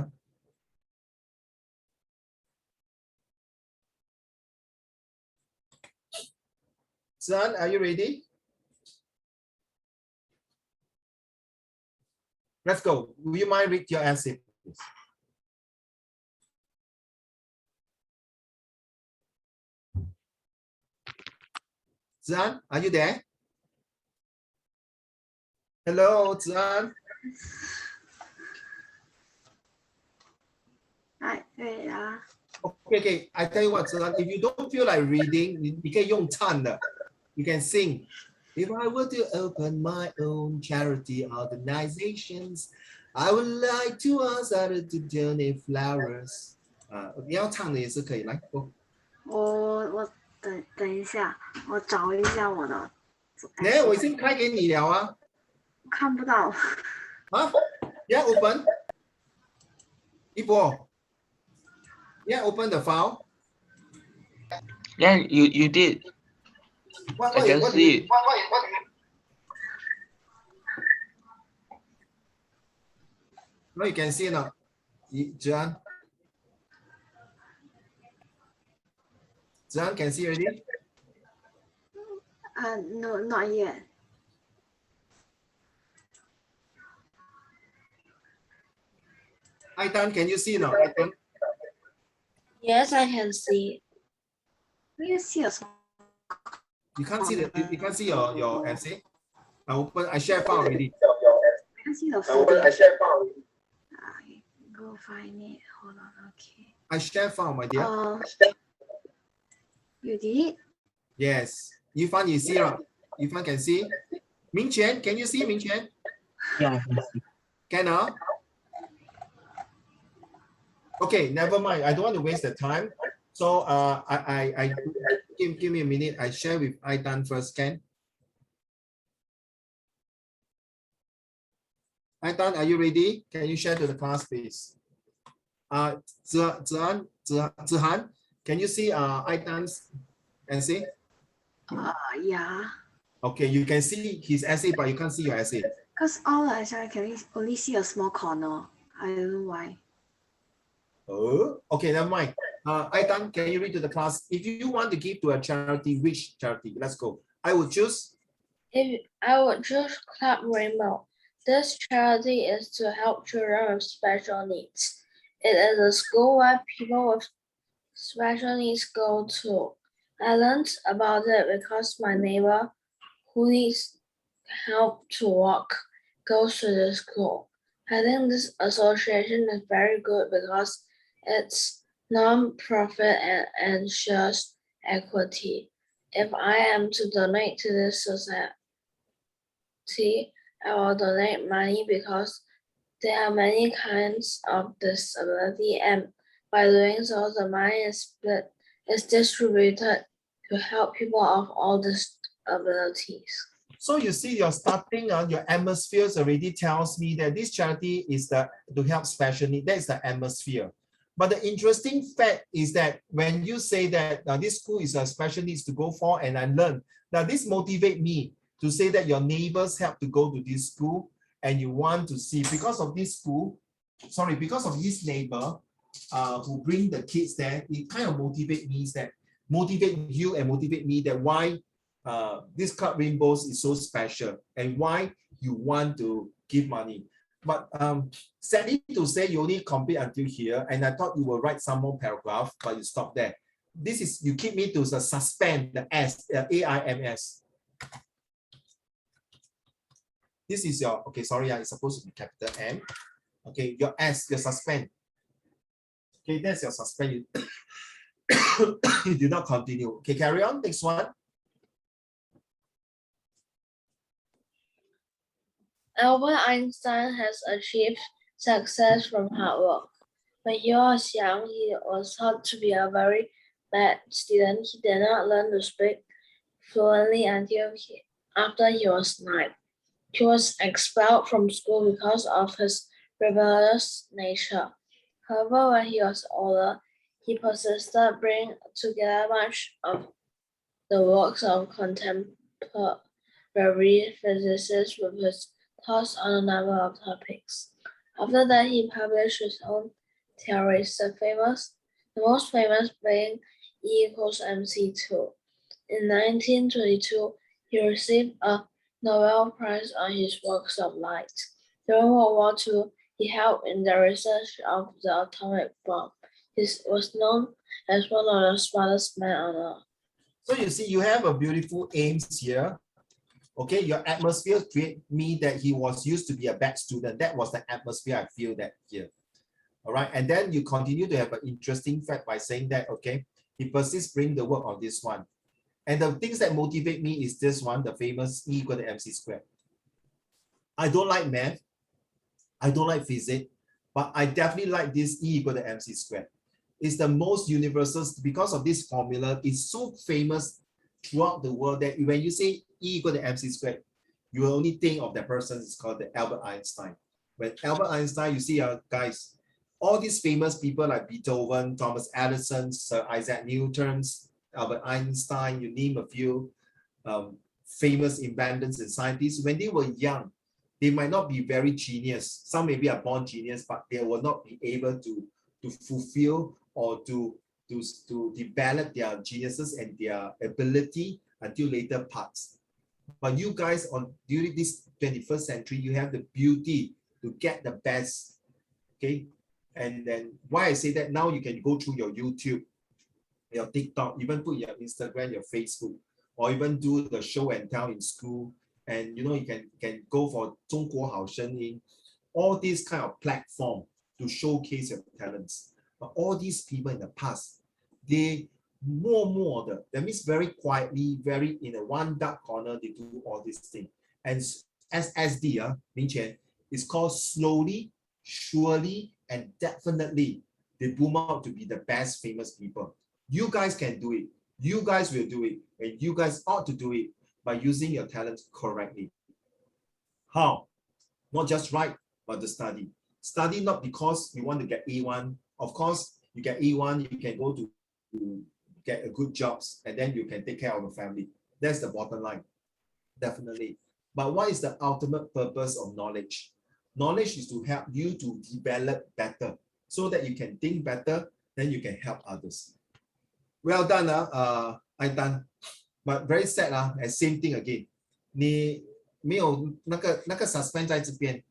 Zi'an, are you ready? Let's go. Will you mind read your essay, please? Zi'an, are you there? Hello, Zi'an. Okay, I tell you what, Zi'an, if you don't feel like reading, you can 用唱的, you can sing. If I were to open my own charity organizations, I would like to ask others to donate flowers. 你要唱的也是可以，来，我等一下，我找一下我的。我已经开给你了啊。看不到。啊 ？Yeah, open. 一波。Yeah, open the file. Yeah, you did. I can see it. No, you can see now. Zi'an. Zi'an, can see already? No, not yet. Aitan, can you see now? Aitan? Yes, I can see. Can you see us? You can't see you can't see your essay. I share file already. I can see the folder. Go find it. Hold on. Okay. I share file, my dear. You did? Yes. Yifan, you see, right? Yifan can see. Mingqian, can you see Mingqian? Yeah, I can see. Can. Okay, never mind. I don't want to waste the time. So I give me a minute. I share with Aitan first, Ken. Aitan, are you ready? Can you share to the class, please? Zihan, can you see Aitan's essay? Yeah. Okay, you can see his essay, but you can't see your essay. Because all I can only see a small corner. I don't know why. Oh, okay, never mind. Aitan, can you read to the class? If you want to give to a charity, which charity? Let's go. I would choose. I would choose Club Rainbow. This charity is to help children with special needs. It is a school where people with special needs go to. I learned about it because my neighbor, who needs help to walk, goes to the school. I think this association is very good because it's non-profit and ensures equity. If I am to donate to this society, I will donate money because there are many kinds of disability, and by doing so, the money is distributed to help people of all disabilities. So you see, you're starting on your atmospheres already tells me that this charity is to help special needs. That's the atmosphere. But the interesting fact is that when you say that this school is a special needs to go for, and I learn, now this motivate me to say that your neighbors help to go to this school, and you want to see because of this school, sorry, because of this neighbor who bring the kids there, it kind of motivate me, that motivate you and motivate me that why this Club Rainbows is so special and why you want to give money. But sadly to say, you only complete until here, and I thought you will write some more paragraph, but you stop there. This is, you keep me to the suspend, the S, AIMS. This is your, okay, sorry, it's supposed to be capital M. Okay, your S, your suspend. Okay, that's your suspend. You do not continue. Okay, carry on. Next one. Albert Einstein has achieved success from hard work. When he was young, he was thought to be a very bad student. He did not learn to speak fluently until after he was 9. He was expelled from school because of his rebellious nature. However, when he was older, he persisted, bringing together much of the works of contemporary physicists with his thoughts on a number of topics. After that, he published his own theories, the most famous being E equals MC2. In 1922, he received a Nobel Prize on his works of light. During World War II, he helped in the research of the atomic bomb. He was known as one of the smartest men on earth. So you see, you have a beautiful aims here. Okay, your atmosphere create me that he was used to be a bad student. That was the atmosphere I feel that here. All right, and then you continue to have an interesting fact by saying that, okay, he persists bring the work of this one. And the things that motivate me is this one, the famous E equal to MC squared. I don't like math. I don't like physics, but I definitely like this E equal to MC squared. It's the most universal because of this formula. It's so famous throughout the world that when you say E equal to MC squared, you will only think of that person is called the Albert Einstein. When Albert Einstein, you see, guys, all these famous people like Beethoven, Thomas Edison, Sir Isaac Newton, Albert Einstein, you name a few famous inventors and scientists, when they were young, they might not be very genius. Some maybe are born genius, but they will not be able to fulfill or to develop their geniuses and their ability until later parts. But you guys during this 21st century, you have the beauty to get the best. Okay. And then why I say that, now you can go through your YouTube, your TikTok, even put your Instagram, your Facebook, or even do the show and tell in school. And you know, you can go for 中国好声音, all these kind of platform to showcase your talents. But all these people in the past, they more, that means very quietly, very in a one dark corner, they do all these things. And SSD, is called slowly, surely, and definitely, they boom out to be the best famous people. You guys can do it. You guys will do it. And you guys ought to do it by using your talents correctly. How? Not just write, but to study. Study not because you want to get A1. Of course, you get A1, you can go to get a good jobs, and then you can take care of your family. That's the bottom line, definitely. But what is the ultimate purpose of knowledge? Knowledge is to help you to develop better, so that you can think better, then you can help others. Well done, I done. But very sad, and same thing again. 你没有那个 suspend 在这边，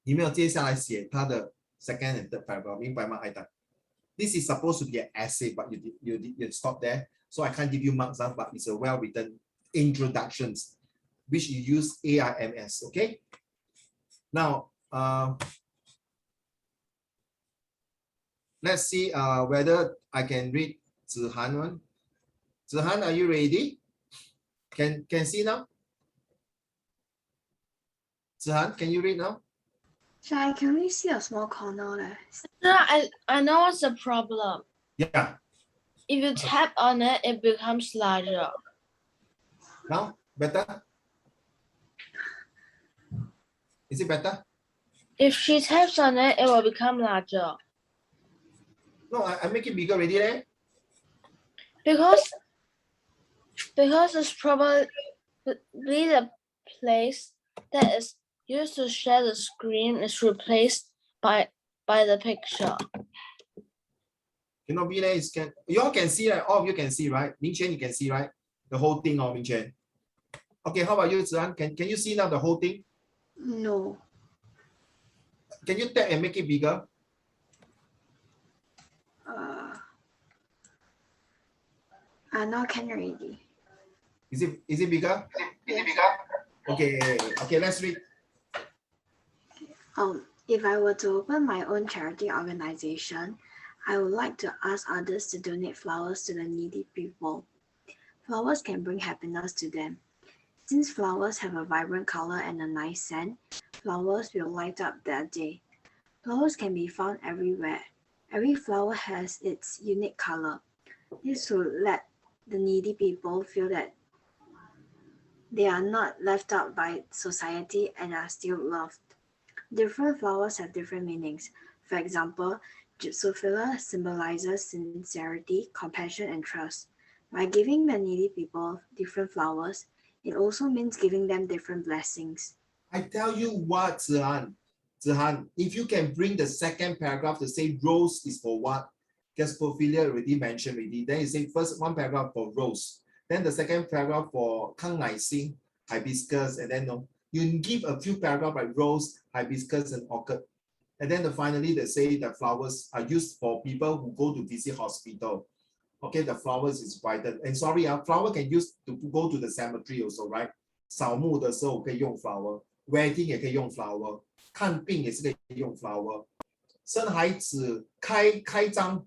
你没有接下来写他的 second and third paragraph，明白吗？ I done. This is supposed to be an essay, but you stop there. So I can't give you marks, but it's a well-written introductions, which you use AIMS, okay? Now, let's see whether I can read Zihan one. Zihan, are you ready? Can see now? Zihan, can you read now? So I can only see a small corner there. I know what's the problem. Yeah. If you tap on it, it becomes larger. Now? Better? Is it better? If she taps on it, it will become larger. No, I make it bigger already, eh? Because it's probably the place that is used to share the screen is replaced by the picture. Cannot be there. You all can see, right? All of you can see, right? Ming Chen, you can see, right? The whole thing, Ming Chen. Okay, how about you, Zihan? Can you see now the whole thing? No. Can you tap and make it bigger? Now can already. Is it bigger? Okay, let's read. If I were to open my own charity organization, I would like to ask others to donate flowers to the needy people. Flowers can bring happiness to them. Since flowers have a vibrant color and a nice scent, flowers will light up their day. Flowers can be found everywhere. Every flower has its unique color. This will let the needy people feel that they are not left out by society and are still loved. Different flowers have different meanings. For example, Gypsophila symbolizes sincerity, compassion, and trust. By giving the needy people different flowers, it also means giving them different blessings. I tell you what, Zihan, if you can bring the second paragraph to say rose is for what? Gypsophila already mentioned already. Then you say first one paragraph for rose. Then the second paragraph for Kang Nai Xing, hibiscus, and then you give a few paragraphs like rose, hibiscus, and orchid. And then finally they say that flowers are used for people who go to visit hospital. Okay, the flowers is brightened. And sorry, flower can use to go to the cemetery also, right? 扫墓的时候可以用 flower， wedding 也可以用 flower， 看病也是可以用 flower， 生孩子开张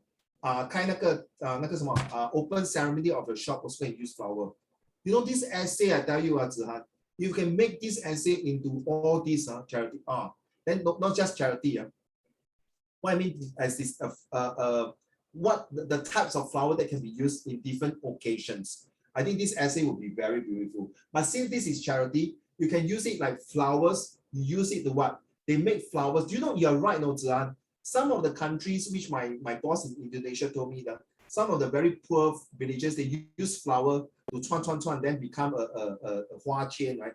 开那个什么open ceremony of the shop also can use flower. You know this essay I tell you, Zihan, you can make this essay into all these charity then not just charity. What I mean as this what the types of flower that can be used in different occasions. I think this essay will be very beautiful. But since this is charity, you can use it like flowers. You use it to what? They make flowers. Do you know, you're right, no, Zihan? Some of the countries, which my boss in Indonesia told me that some of the very poor villages, they use flower to chuan, then become a hua qian, right?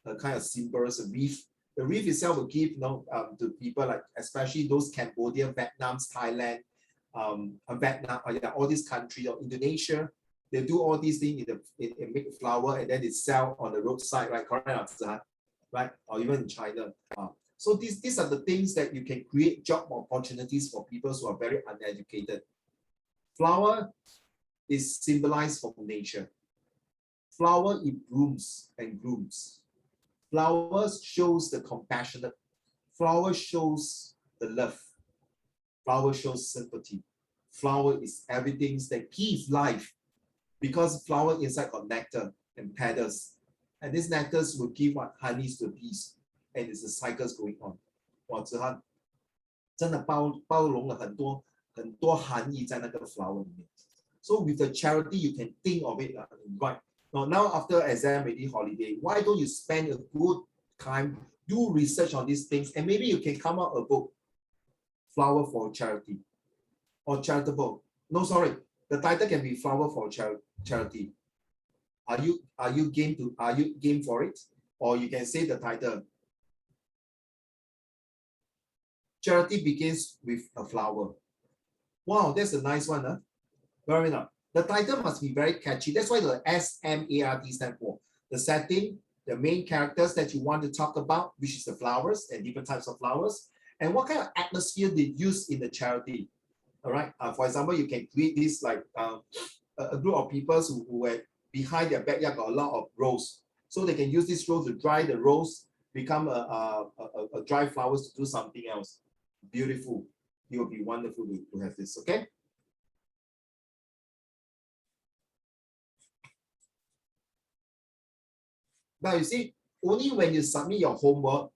A kind of symbols, a wreath. The wreath itself will give to people like, especially those Cambodia, Vietnam, Thailand, Vietnam, all these countries, or Indonesia, they do all these things in make flower and then they sell on the roadside, right? Correct, right? Or even in China. So these are the things that you can create job opportunities for people who are very uneducated. Flower is symbolized from nature. Flower, it blooms and blooms. Flowers shows the compassionate. Flower shows the love. Flower shows sympathy. Flower is everything that gives life, because flower inside got nectar and petals, and these nectars will give what honeys to bees, and it's the cycles going on. 哇，子涵真的包容了很多含义在那个 flower 里面。So with the charity, you can think of it right. Now after exam ready holiday, why don't you spend a good time, do research on these things, and maybe you can come out a book, Flower for Charity, or charitable. No, sorry, the title can be Flower for Charity. Are you game for it? Or you can say the title. Charity begins with a flower. Wow, that's a nice one, huh? Very nice. The title must be very catchy. That's why the SMART stands for the setting, the main characters that you want to talk about, which is the flowers and different types of flowers, and what kind of atmosphere they use in the charity. All right. For example, you can create this like a group of people who are behind their backyard got a lot of rose, so they can use this rose to dry the rose, become a dry flowers to do something else. Beautiful. It will be wonderful to have this. Okay. Now you see, only when you submit your homework,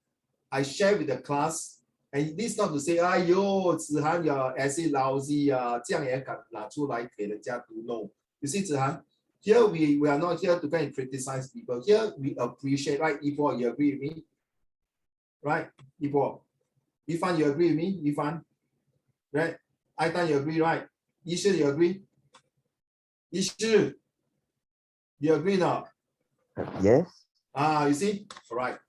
I share with the class, and this not to say, "Ayo, Zihan, your essay lousy, 这样也敢拿出来给人家读." No, you see, Zihan, Here we are not here to go and criticize people. Here we appreciate, right? Ipo, you agree with me? Right? Ipo. Ifan, you agree with me? Ifan? Right? Aitan, you agree, right? Yishi, you agree? Yishi, you agree now? Yes. You see? All right.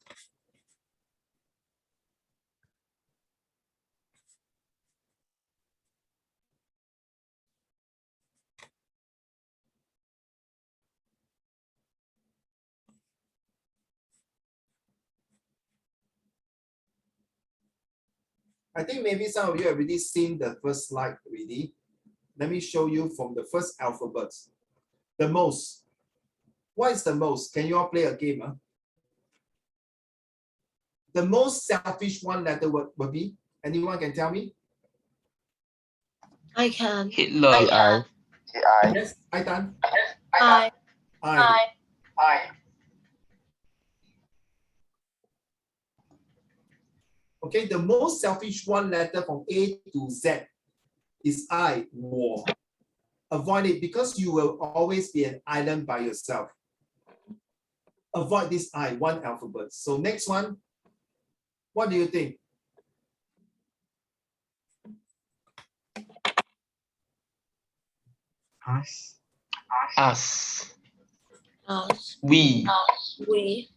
I think maybe some of you have already seen the first slide already. Let me show you from the first alphabet. The most. What is the most? Can you all play a game? Huh? The most selfish one letter would be? Anyone can tell me? I can. Hitler. I. Yes, I done. I. Okay, the most selfish one letter from A to Z is I, 我. Avoid it because you will always be an island by yourself. Avoid this I, one alphabet. So next one, what do you think? Us. Us. Us. We. We.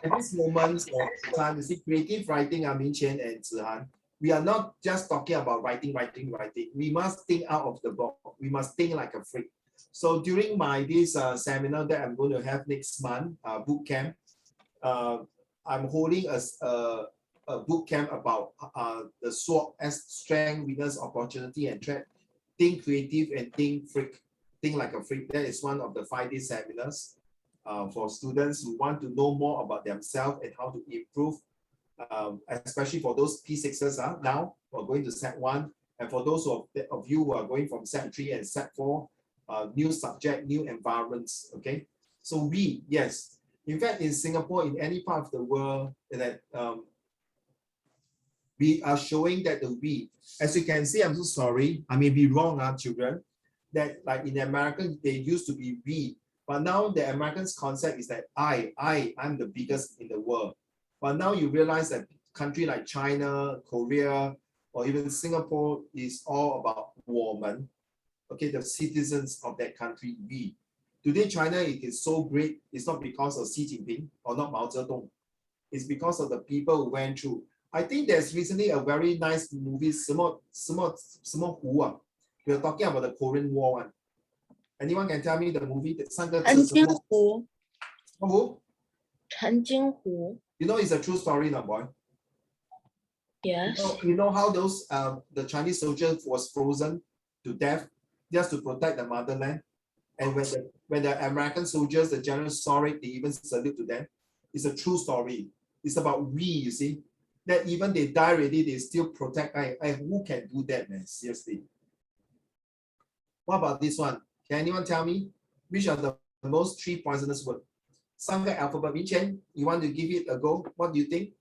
At this moment of time, you see, creative writing, Min Chen and Zihan, we are not just talking about writing. We must think out of the box. We must think like a freak. So during this seminar that I'm going to have next month, boot camp, I'm holding a boot camp about the SWOT as strength, weakness, opportunity, and threat. Think creative and think freak. Think like a freak. That is one of the 5-day seminars. For students who want to know more about themselves and how to improve, especially for those P6s now who are going to Set 1, and for those of you who are going from Set 3 and Set 4, new subject, new environments, okay? So we, yes. In fact, in Singapore, in any part of the world, that we are showing that the we, as you can see, I'm so sorry, I may be wrong, children, that like in America, they used to be we. But now the Americans' concept is that I'm the biggest in the world. But now you realize that country like China, Korea, or even Singapore is all about woman. Okay, the citizens of that country, we. Today, China it is so great. It's not because of Xi Jinping or not Mao Zedong. It's because of the people who went through. I think there's recently a very nice movie, 什么湖啊? We're talking about the Korean War one. Anyone can tell me the movie? 三个字陈金湖。Who? 陈金湖。 You know, it's a true story, no boy. Yes. You know how those the Chinese soldiers was frozen to death just to protect the motherland, and when the American soldiers, the generals saw it, they even salute to them. It's a true story. It's about we, you see, that even they die already, they still protect. Who can do that, man? Seriously. What about this one? Can anyone tell me which are the most 3 poisonous words? 3个 alphabet. Min Chen, you want to give it a go? What do you think?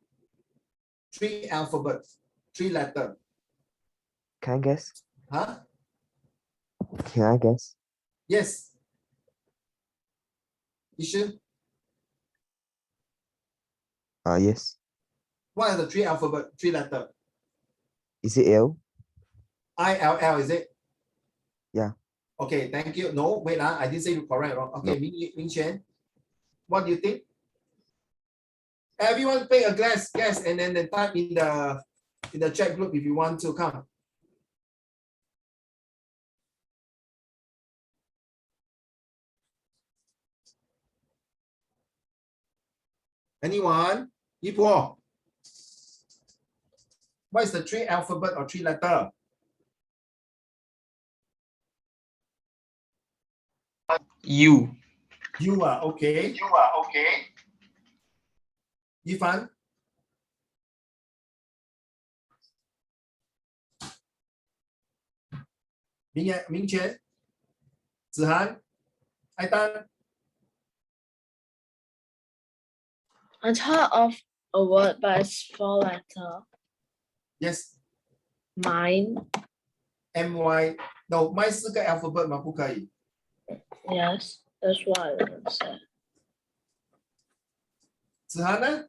3 alphabets, 3 letters. Can I guess? Huh? Can I guess? Yes. Ishan, Yes. what are the 3 alphabet, 3 letters? Is it L? ILL, is it? Yeah. Okay, thank you. No, wait, I didn't say you correct. Wrong. Okay, no. Min Chen, what do you think? Everyone take a guess, and then type in the chat group if you want to come. Anyone? Yipo. What is the 3 alphabet or 3 letter? You. You are okay. Yifan? Min Chen? Zihan? Aitan? I thought of a word, but it's 4 letters. Yes. Mine. MY. No, my 是个 alphabet 吗？不可以。 Yes, that's what I would say. 子涵呢？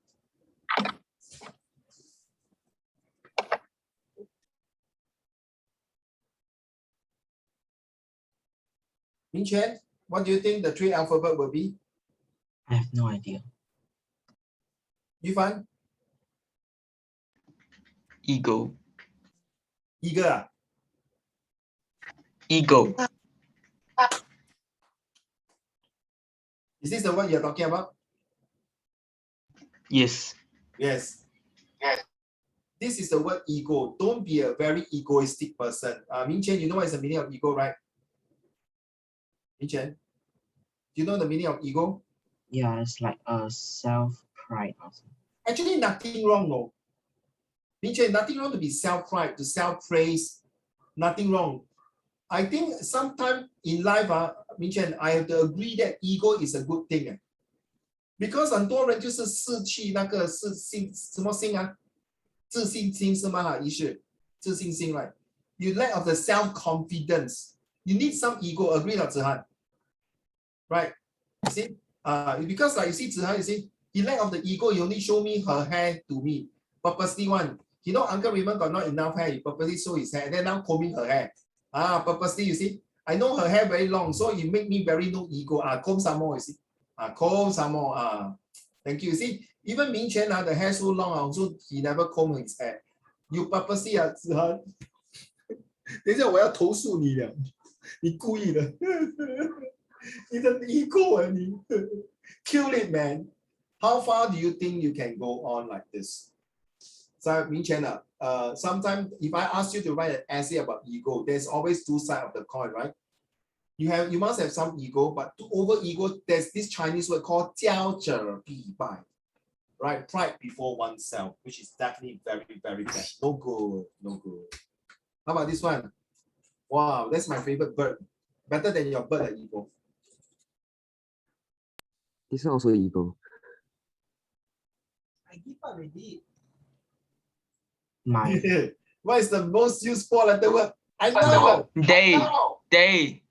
明权 what do you think the 3 alphabet will be? I have no idea. Yufan? Ego. Eager 啊？ Ego. Is this the one you're talking about? Yes. Yes. This is the word ego. Don't be a very egoistic person. Ming Chen, you know what is the meaning of ego, right? Ming Chen, do you know the meaning of ego? Yeah, it's like a self-pride or something. Actually, nothing wrong, no. Ming Chen, nothing wrong to be self-pride, to self-praise. Nothing wrong. I think sometime in life, Ming Chen, I have to agree that ego is a good thing. Because 很多人就是失去那个自信，什么心啊？自信心是吗？哈，仪式，自信心 right? You lack of the self-confidence. You need some ego. Agree, not Zihan? Right? You see? Because like you see Zihan, you see, he lack of the ego. He only show me her hair to me. Purposely one. You know, Uncle Raymond got not enough hair. He purposely show his hair. And then now combing her hair. Purposely, you see. I know her hair very long, so it make me very no ego. Comb some more, you see. Comb some more. Thank you. See, even Ming Chen, the hair so long, also he never comb his hair. You purposely Zihan. 等一下，我要投诉你了，你故意的，你的 ego 啊你 ，kill it man. How far do you think you can go on like this? So 明权啊，sometimes if I ask you to write an essay about ego, there's always two sides of the coin, right? You must have some ego, but to over ego, there's this Chinese word called 骄者必败, right? Pride before oneself, which is definitely very, very bad. No good, no good. How about this one? Wow, that's my favorite bird. Better than your bird at ego. This one also ego. I give up already. Mine. What is the most useful letter word? I know. They.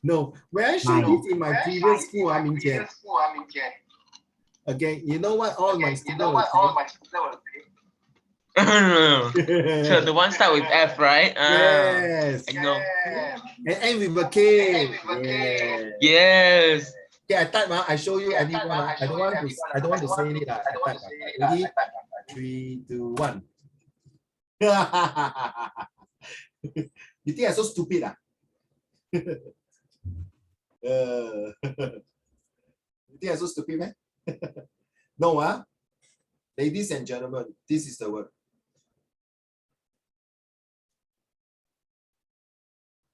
No, when I showed this in my previous school, Ming Qian. Okay, you know what all my students will say? So the one start with F, right? Yes. I know. And end with a K. Yeah. Yes. Okay, I type. I show you everyone. I don't want to say it. I type. Ready? 3, 2, 1. You think I'm so stupid? You think I'm so stupid, man? No, ladies and gentlemen, this is the word.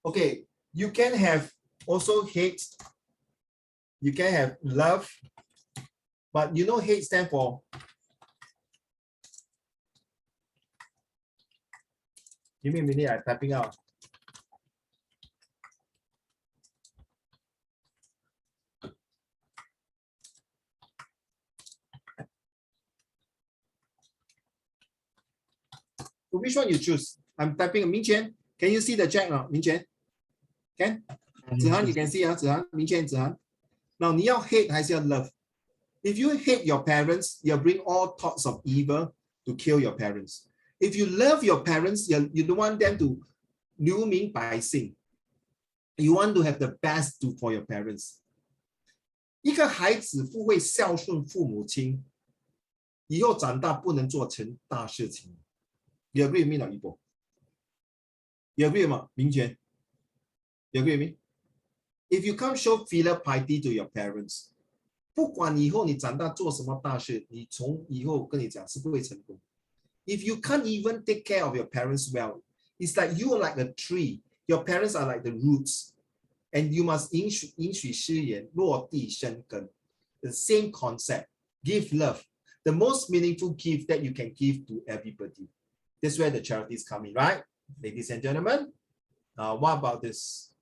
Okay, you can have also hate. You can have love, but you know hate stands for. Give me a minute, I'm typing out. So which one you choose? I'm typing. Ming Qian, can you see the chat now? Ming Qian, can? Zihan, you can see Zihan, Ming Qian, Zihan. Now, 你要 hate 还是要 love? If you hate your parents, you'll bring all thoughts of evil to kill your parents. If you love your parents, you don't want them to 留名百姓. You want to have the best for your parents. 一个孩子不会孝顺父母亲，以后长大不能做成大事情。You agree with me, Ibo? You agree with me, Ming Qian? You agree with me? If you can't show filial piety to your parents, 不管以后你长大做什么大事，你从以后跟你讲是不会成功。If you can't even take care of your parents well, it's like you are like a tree. Your parents are like the roots, and you must 饮水思源，落地生根。The same concept. Give love. The most meaningful gift that you can give to everybody. That's where the charities come in, right? Ladies and gentlemen. What about this?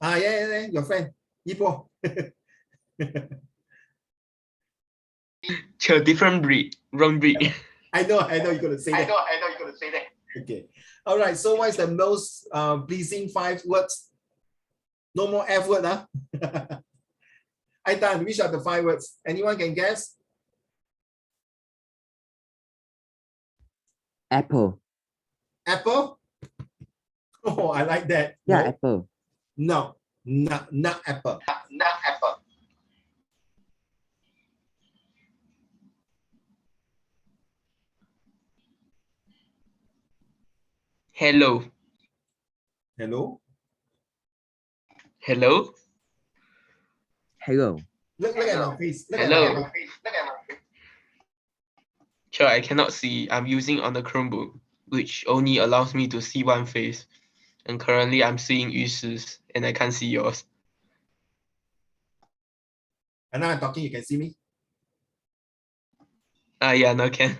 Yeah, your friend, Ipo. To a different breed, wrong breed. I know you're gonna say that. I know you're gonna say that. Okay. All right. So what is the most pleasing 5 words? No more F word, huh? Aitan, which are the 5 words? Anyone can guess? Apple. Apple? Oh, I like that. Yeah, No, apple. no, not apple. Not apple. Hello. Hello? Hello. Look at my face. Look at Hello. my face. Sure, I cannot see. I'm using on the Chromebook, which only allows me to see one face. And currently I'm seeing Yu's and I can't see yours. And now I'm talking, you can see me? Yeah, no can.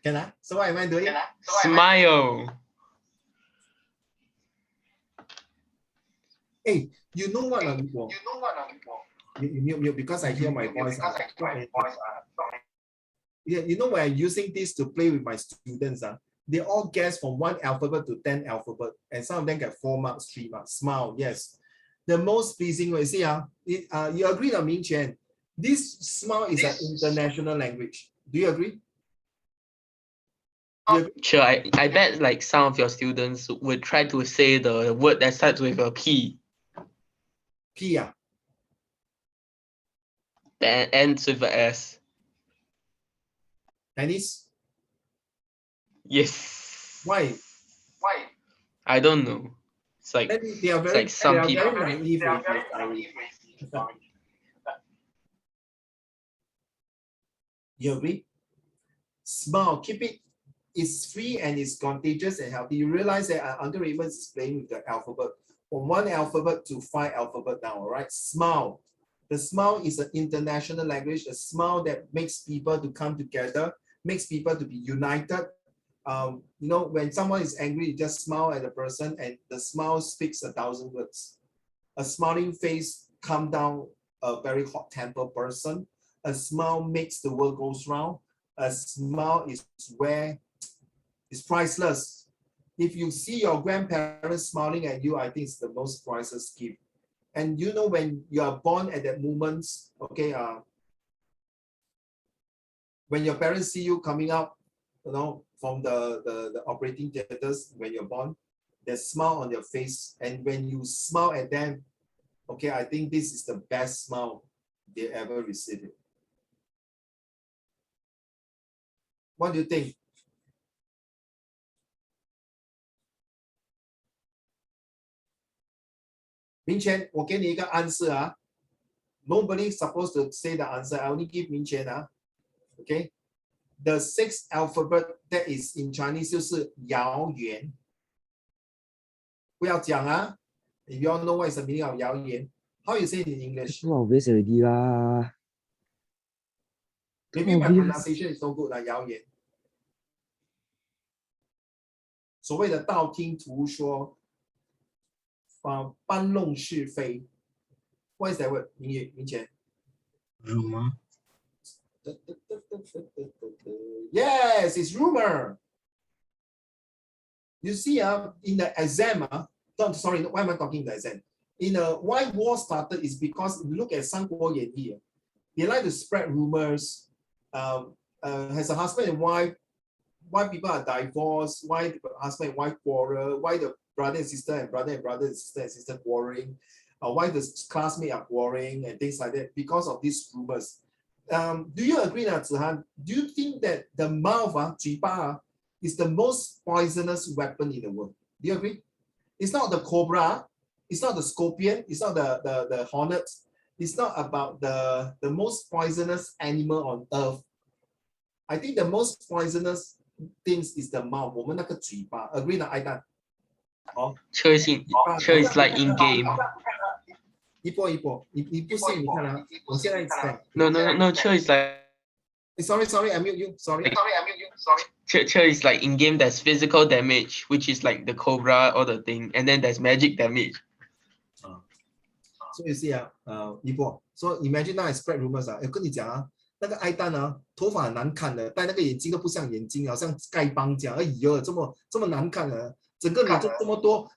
Can I? So what am I doing? Smile. Hey, you know what? You mute because I hear my voice. Yeah, you know when I'm using this to play with my students, they all guess from 1 alphabet to 10 alphabet, and some of them get 4 marks, 3 marks. Smile, yes. The most pleasing way, see, you agree on Ming Chen? This smile is an international language. Do you agree? Sure, I bet like some of your students would try to say the word that starts with a P, P, that ends with a S. Dennis? Yes. Why? I don't know. It's like They are very, like some they are people. very naive with this. You agree? Smile, keep it. It's free and it's contagious and healthy. You realize that Uncle Raymond is playing with the alphabet from 1 alphabet to 5 alphabet now, all right? Smile. The smile is an international language, a smile that makes people to come together, makes people to be united. You know, when someone is angry, you just smile at the person and the smile speaks 1,000 words. A smiling face calm down a very hot-tempered person. A smile makes the world goes round. A smile is where it's priceless. If you see your grandparents smiling at you, I think it's the most priceless gift. And you know, when you are born at that moment, okay, when your parents see you coming out, you know, from the operating theaters when you're born, there's smile on your face. And when you smile at them, okay, I think this is the best smile they ever received. What do you think? Ming Chen, 我给你一个 answer 啊。Nobody supposed to say the answer. I only give Ming Chen 啊。Okay. The 6th alphabet that is in Chinese 就是遥远。不要讲啊。If you all know what is the meaning of 谣言, how you say it in English? Too obvious already lah. Maybe my pronunciation is so good 啦，谣言。所谓的道听途说，搬弄是非。What is that word? 明前。Rumor. Yes, it's rumor. You see, in the exam, sorry, why am I talking the exam? Why war started is because if you look at 三国演义, they like to spread rumors. Has a husband and wife, why people are divorced, why the husband and wife quarrel, why the brother and sister and brother and sister quarreling, why the classmates are quarreling and things like that because of these rumors. Do you agree, Zihan? Do you think that the mouth, 嘴巴, is the most poisonous weapon in the world? Do you agree? It's not the cobra, it's not the scorpion, it's not the hornet, it's not about the most poisonous animal on earth. I think the most poisonous things is the mouth. 我们那个嘴巴 agree 呢 Aidan? Sure is like in game. 一波，你不信你看啊，我现在讲。No, sure is like. Sorry, I mute you. Sorry. Sure is like in game there's physical damage, which is like the cobra or the thing, and then there's magic damage. So you see, 一波，so imagine now I spread rumors 跟你讲那个爱丹啊，头发很难看的，戴那个眼镜都不像眼睛，好像丐帮这样。哎呦，这么难看的，整个脸就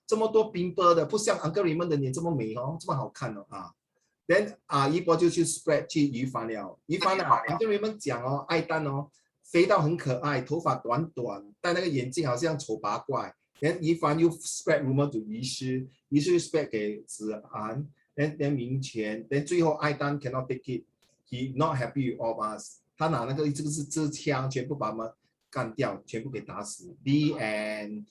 这么多冰波的，不像 Uncle Raymond 的脸这么美哦，这么好看哦啊。Then 一波就去 spread 去于凡了，于凡啊 ，Uncle Raymond 讲哦，爱丹哦，肥到很可爱，头发短短，戴那个眼镜好像丑八怪。Then 于凡又 spread rumor to 于师，于师 spread 给子涵。then 明权 then 最后爱丹 cannot take it， he not happy with all of us， 他拿那个这个是支枪，全部把他们干掉，全部给打死。The end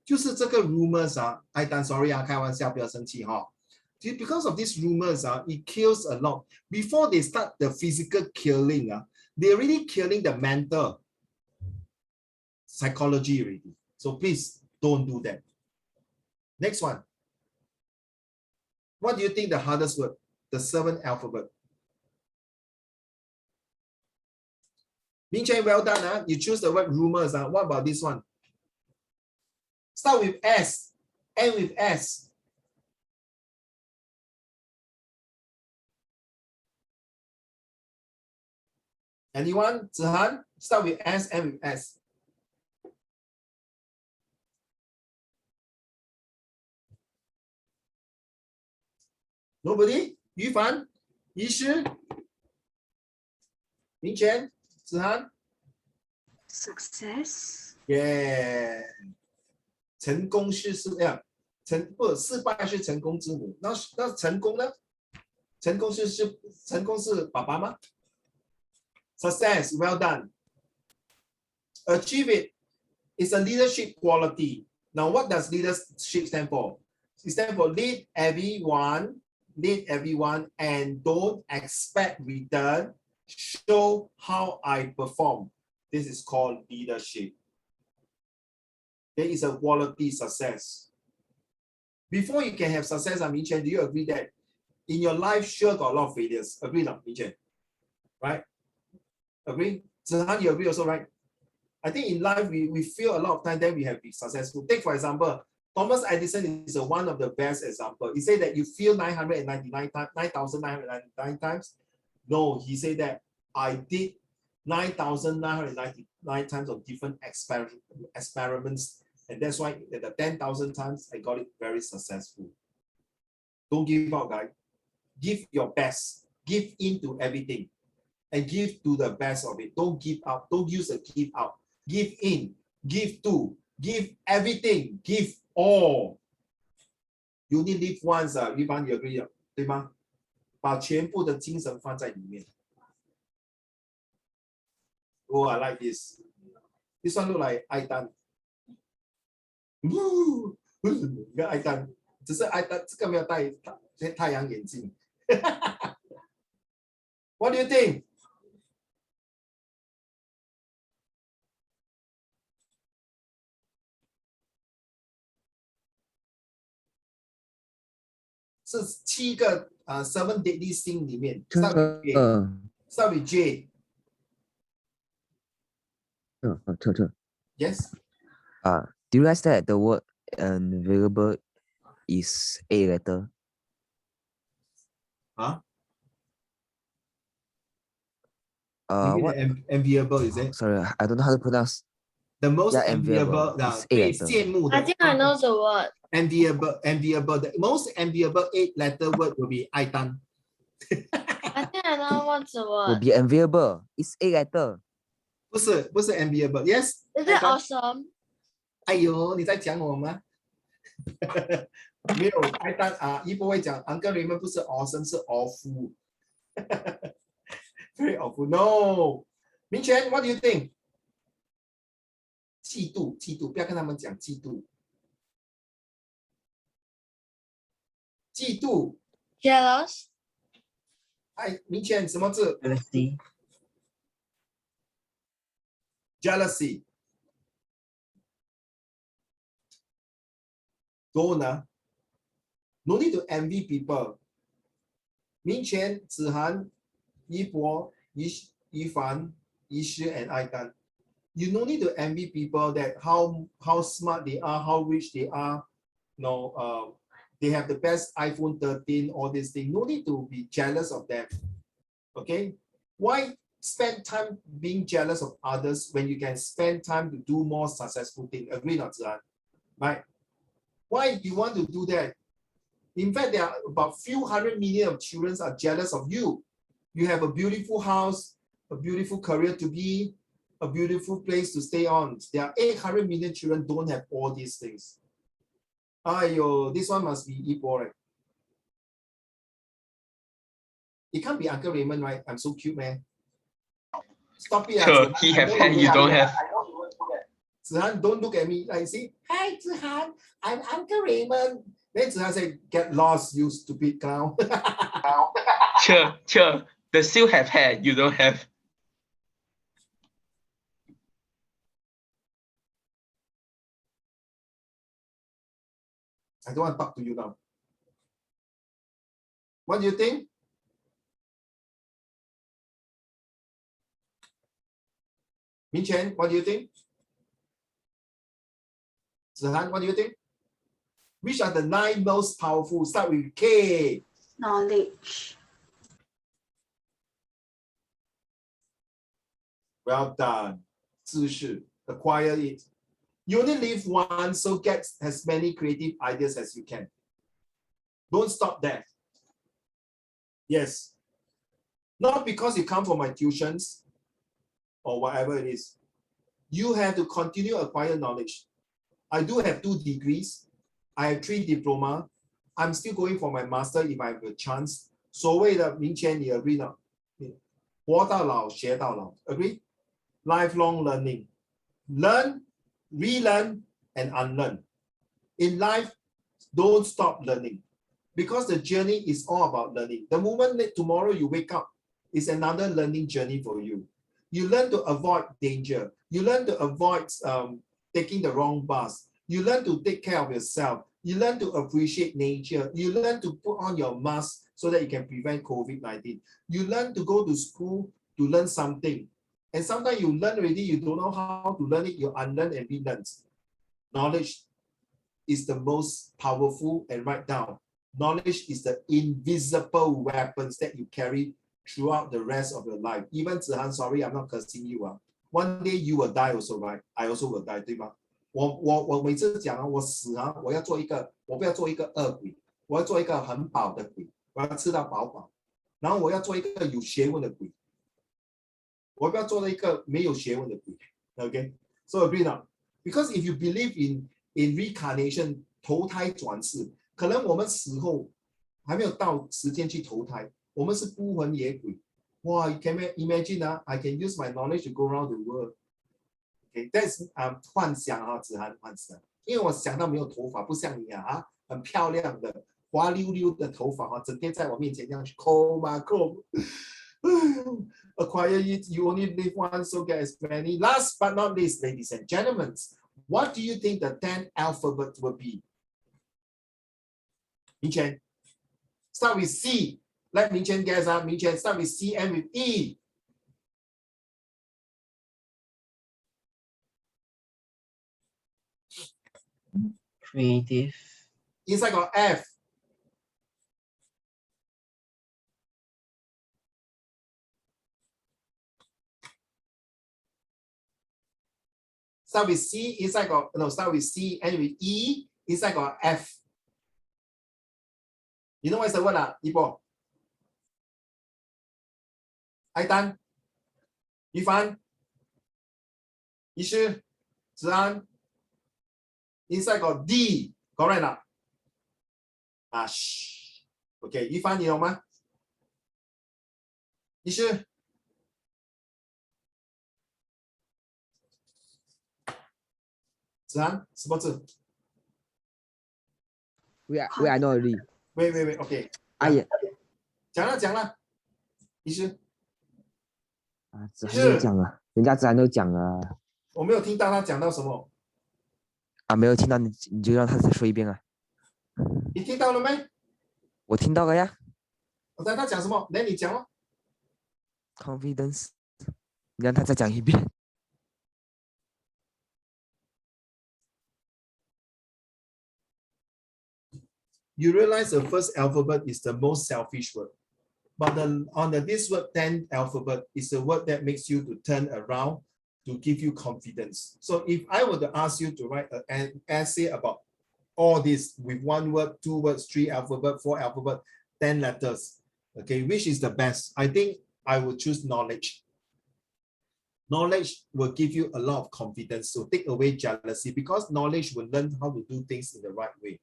就是这个 rumors 啊，爱丹 sorry 啊，开玩笑，不要生气哈。Because of these rumors, it kills a lot. Before they start the physical killing, they're really killing the mental psychology already. So please don't do that. Next one. What do you think the hardest word? The 7th alphabet. Ming Chen, well done. You choose the word rumors. What about this one? Start with S. End with S. Anyone? Zihan? Start with S, end with S. Nobody? Yu Fan? Yi Shi? Ming Chen? Zihan? Success. Yeah. 成功是失败是成功之母。那成功呢？成功是爸爸吗？ Success, well done. Achieve it is a leadership quality. Now, what does leadership stand for? It stands for lead everyone, and don't expect return. Show how I perform. This is called leadership. There is a quality success. Before you can have success, Ming Chen, do you agree that in your life, sure got a lot of failures? Agree not, Ming Chen? Right? Agree? Zihan, you agree also, right? I think in life, we fail a lot of time, then we have been successful. Take, for example, Thomas Edison is one of the best examples. He said that you fail 999 times. No, he said that I did 9,999 times of different experiments. And that's why at the 10,000 times, I got it very successful. Don't give up, guys. Give your best. Give into everything. And give to the best of it. Don't give up. Don't use a give out. Give in. Give to. Give everything. Give all. You only live once. You agree, 对吗？把全部的精神放在里面。Oh, I like this. This one look like 爱丹。你看爱丹，只是爱丹这个没有戴太阳眼镜。What do you think?是7个7 deadly sin 里面 start with J. Yes. Do you realize that the word variable is a letter? Huh? What? Enviable, is it? Sorry, I don't know how to pronounce. The most enviable. enviable, 羡慕的。I think I know the word. Enviable. The most enviable 8-letter word will be 爱丹。I think I know what's the Will word. be enviable. It's a letter. 不是 enviable. Yes. Is it awesome? 哎呦，你在讲我吗？没有，爱丹一不会讲 Uncle Raymond 不是 awesome， 是 awful。Very awful. No. 明权 ，What do you think? 嫉妒，不要跟他们讲嫉妒。嫉妒。Jealous? 明权什么字 Jealousy.？Jealousy. Don't no need to envy people. 明权、子涵、一博、于凡、于诗 and 爱丹。You no need to envy people that how smart they are, how rich they are. No, they have the best iPhone 13, all these things. No need to be jealous of them. Okay? Why spend time being jealous of others when you can spend time to do more successful things. Agree not, Zihan? Right? Why do you want to do that? In fact, there are about few hundred million of children are jealous of you. You have a beautiful house, a beautiful career to be, a beautiful place to stay on. There are 800 million children don't have all these things. Ayo, this one must be equal, right? It can't be Uncle Raymond, right? I'm so cute, man. Stop it. Sure, he have hair, you don't have. Zihan, don't look at me. I see, hi Zihan, I'm Uncle Raymond. Then Zihan said, get lost, you stupid clown. Sure. They still have hair, you don't have. I don't want to talk to you now. What do you think? Min Chen, what do you think? Zihan, what do you think? Which are the 9 most powerful? Start with K. Knowledge. Well done. 知识, acquire it. You only live once, so get as many creative ideas as you can. Don't stop there. Yes. Not because you come from my tuitions or whatever it is. You have to continue acquire knowledge. I do have 2 degrees. I have 3 diploma. I'm still going for my master if I have a chance. 所谓的明前你 agree 呢？活到老学到老 agree? Lifelong learning. Learn, relearn, and unlearn. In life, don't stop learning because the journey is all about learning. The moment that tomorrow you wake up, it's another learning journey for you. You learn to avoid danger. You learn to avoid taking the wrong bus. You learn to take care of yourself. You learn to appreciate nature. You learn to put on your mask so that you can prevent COVID-19. You learn to go to school to learn something. And sometimes you learn already, you don't know how to learn it, you unlearn and relearn. Knowledge is the most powerful, and write down. Knowledge is the invisible weapons that you carry throughout the rest of your life. Even Zihan, sorry, I'm not cursing you. One day you will die also, right? I also will die, 对吗？我每次讲我死我要做一个，我不要做一个恶鬼，我要做一个很饱的鬼，我要吃到饱饱，然后我要做一个有学问的鬼。我不要做一个没有学问的鬼 ，OK？ So agree now? Because if you believe in reincarnation 投胎转世，可能我们死后还没有到时间去投胎，我们是孤魂野鬼。哇 ，you can imagine I can use my knowledge to go around the world. Okay, that's 幻想啊，子涵幻想。因为我想到没有头发，不像你很漂亮的滑溜溜的头发整天在我面前这样去抠嘛抠。Acquire it, you only live once, so get as many. Last but not least, ladies and gentlemen, what do you think the 10th alphabet will be? Min Chen, start with C. Let Min Chen guess. Min Chen, start with C and with E. Creative. Inside got F. Start with C, inside got, no, start with C and with E, inside got F. You know what's the word? Ibo? Aitan? Yifan? Yishi? Zihan? Inside got D, correct? Shh. Okay, Yifan, you know吗? Yishi? Zihan, 什么字? We are not ready. Wait, okay. 讲了。医师。子涵都讲了，人家子涵都讲了。我没有听到他讲到什么。没有听到你就让他再说一遍啊。你听到了没？我听到了呀。我在他讲什么？来，你讲咯。Confidence， 你让他再讲一遍。You realize the first alphabet is the most selfish word. But this word 10 alphabet is a word that makes you to turn around to give you confidence. So if I were to ask you to write an essay about all this with 1 word, 2 words, 3 alphabet, 4 alphabet, 10 letters, okay, which is the best? I think I would choose knowledge. Knowledge will give you a lot of confidence. So take away jealousy, because knowledge will learn how to do things in the right way.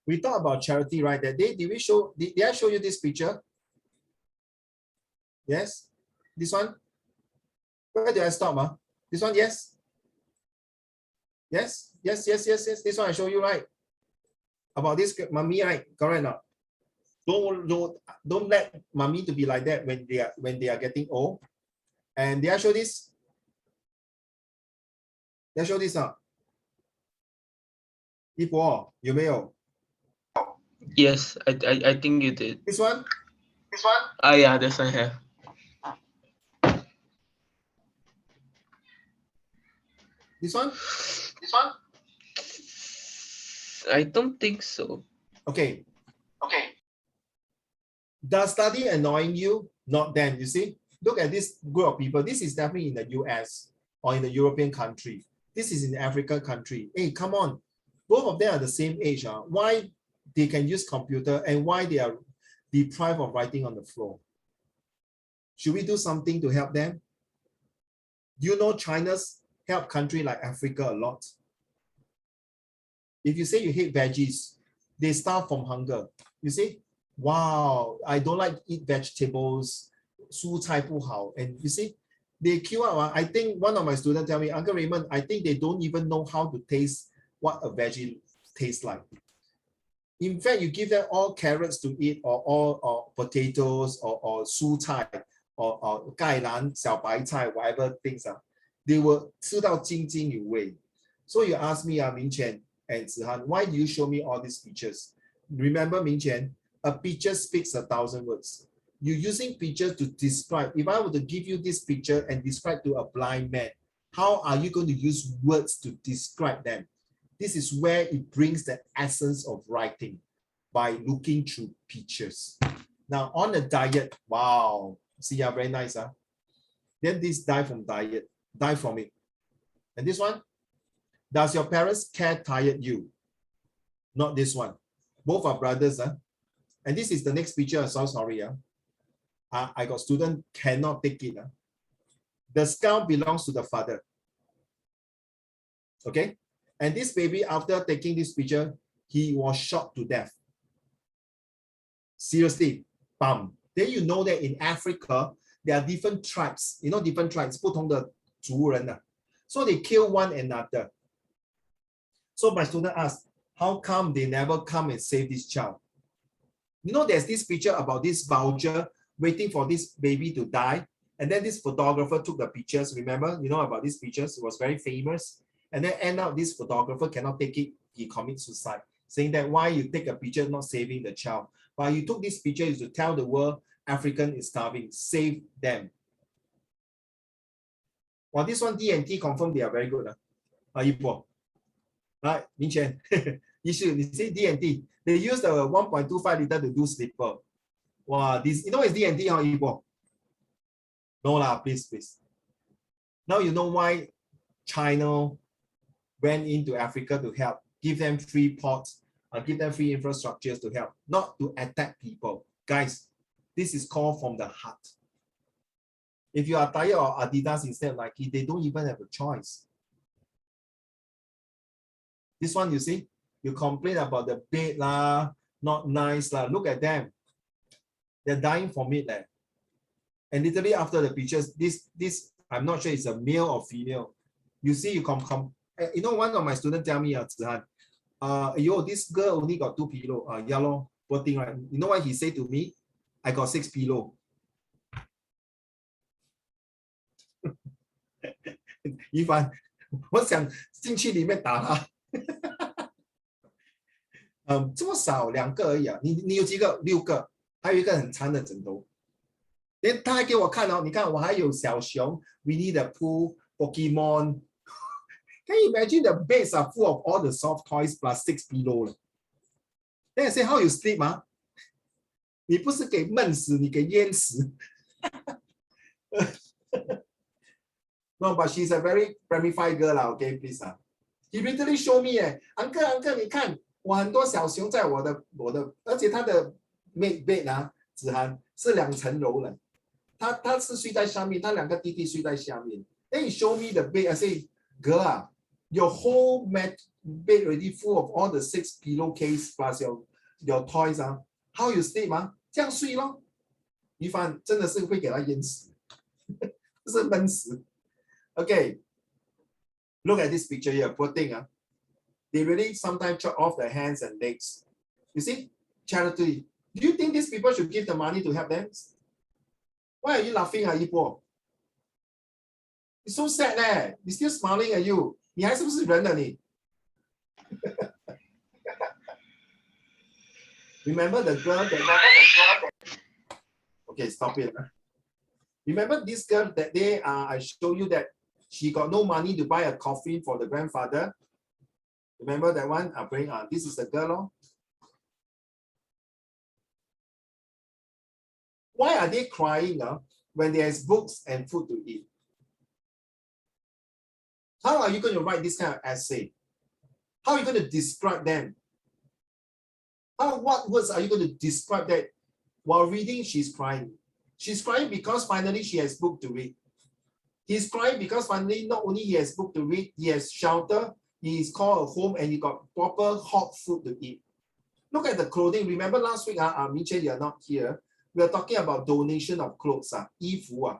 We talked about charity right that day. Did I show you this picture? Yes. This one? Where did I stop? Huh? This one, yes. Yes. This one I show you, right? About this mommy, right? Correct or not? Don't let mommy to be like that when they are getting old. And did I show this? Did I show this now? 一博有没有? Yes, I think you did. This one? Yeah, this I have. This one? I don't think so. Okay. Does study annoying you? Not them, you see? Look at this group of people. This is definitely in the US or in the European country. This is in the African country. Hey, come on. Both of them are the same age. Why they can use computer and why they are deprived of writing on the floor? Should we do something to help them? Do you know China's help country like Africa a lot? If you say you hate veggies, they starve from hunger. You see, wow, I don't like to eat vegetables, 蔬菜不好. And you see, they queue up. I think one of my students tell me, Uncle Raymond, I think they don't even know how to taste what a veggie tastes like. In fact, you give them all carrots to eat, or potatoes, or 蔬菜, or 芥兰, 小白菜, whatever things are, they will 吃到津津有味. So you ask me, Ming-Chen and Zihan, why do you show me all these pictures? Remember, Ming-Chen, a picture speaks 1,000 words. You're using pictures to describe. If I were to give you this picture and describe to a blind man, how are you going to use words to describe them? This is where it brings the essence of writing, by looking through pictures. Now on a diet, wow, see, very nice. Then this die from it. And this one, does your parents care tired you? Not this one. Both are brothers. And this is the next picture. I'm so sorry. I got student cannot take it. The skull belongs to the father. Okay. And this baby, after taking this picture, he was shot to death. Seriously, bam. Then you know that in Africa, there are different tribes. You know, different tribes, 不同的族人. So they kill one another. So my student asked, how come they never come and save this child? You know, there's this picture about this vulture waiting for this baby to die. And then this photographer took the pictures. Remember, you know about these pictures? It was very famous. And then end up this photographer cannot take it. He commits suicide, saying that why you take a picture not saving the child. But you took this picture is to tell the world African is starving. Save them. Well, this one D&T confirm they are very good. Right, Ming-Chen. You see D&T. They use the 1.25 liter to do slipper. Wow, this, you know, it's D&T, how you No lah, please. Now you know why China went into Africa to help, give them free ports, give them free infrastructures to help, not to attack people. Guys, this is called from the heart. If you are tired of Adidas instead of Nike, they don't even have a choice. This one, you see, you complain about the bed lah, not nice lah. Look at them. They're dying from it. And literally after the pictures, this I'm not sure it's a male or female. You see, you you know, one of my students tell me, Zihan, this girl only got 2 pillows. Yeah, lor, poor thing, right? You know what he said to me? I got 6 pillows. If I 我想进去里面打他。这么少2个而已啊，你有几个？6个，还有一个很长的枕头。连他还给我看哦，你看我还有小熊 ，Winnie the Pooh, Pokemon. Can you imagine the beds are full of all the soft toys plus 6 pillows? Then I say, how you sleep 啊？你不是给闷死，你给淹死。No, but she's a very primary 5 girl 啦 ，OK, please 啊。He literally show me uncle, 你看我很多小熊在我的，而且他的 bed 啊，子涵是2层楼了。他是睡在上面，他2个弟弟睡在下面。Then he show me the bed. I say, girl, your whole bed already full of all the 6 pillowcase plus your toys 啊。How you sleep 啊？这样睡咯。一帆真的是会给他淹死，就是闷死。Okay, look at this picture here. Poor thing, they really sometimes chop off their hands and legs. You see, charity. Do you think these people should give the money to help them? Why are you laughing, Yibo? It's so sad, eh? You're still smiling at you. 你还是不是人啊你？ Remember the girl that... Okay, stop it. Remember this girl that day I showed you that she got no money to buy a coffin for the grandfather? Remember that one? This is the girl. Why are they crying when there's books and food to eat? How are you going to write this kind of essay? How are you going to describe them? What words are you going to describe that while reading she's crying? She's crying because finally she has book to read. He's crying because finally not only he has book to read, he has shelter, he is called a home, and he got proper hot food to eat. Look at the clothing. Remember last week, Michelle, you are not here. We are talking about donation of clothes. 衣服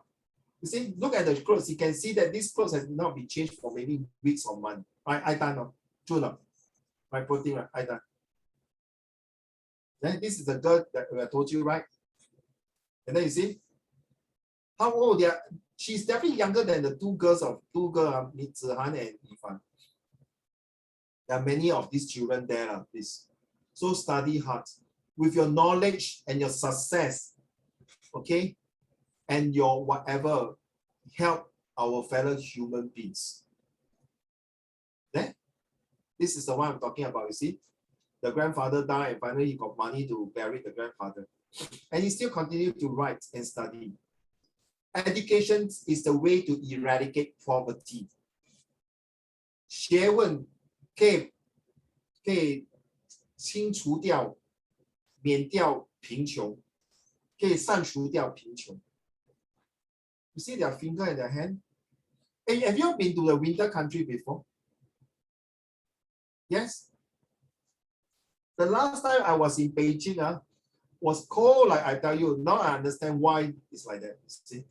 You see, look at the clothes. You can see that these clothes have not been changed for maybe weeks or months. Right? I done. True. Right, protein, right? I done. Then this is the girl that I told you, right? And then you see how old they are. She's definitely younger than the two girls, Zihan and Yifan. There are many of these children there, please. So study hard. With your knowledge and your success, okay? And your whatever, help our fellow human beings. Then, this is the one I'm talking about, you see? The grandfather died and finally he got money to bury the grandfather. And he still continued to write and study. Education is the way to eradicate poverty. 学问可以清除掉、免掉贫穷，可以删除掉贫穷。You see their finger and their hand? Hey, have you been to the winter country before? Yes. The last time I was in Beijing, was cold, like I tell you. Now I understand why it's like that. See?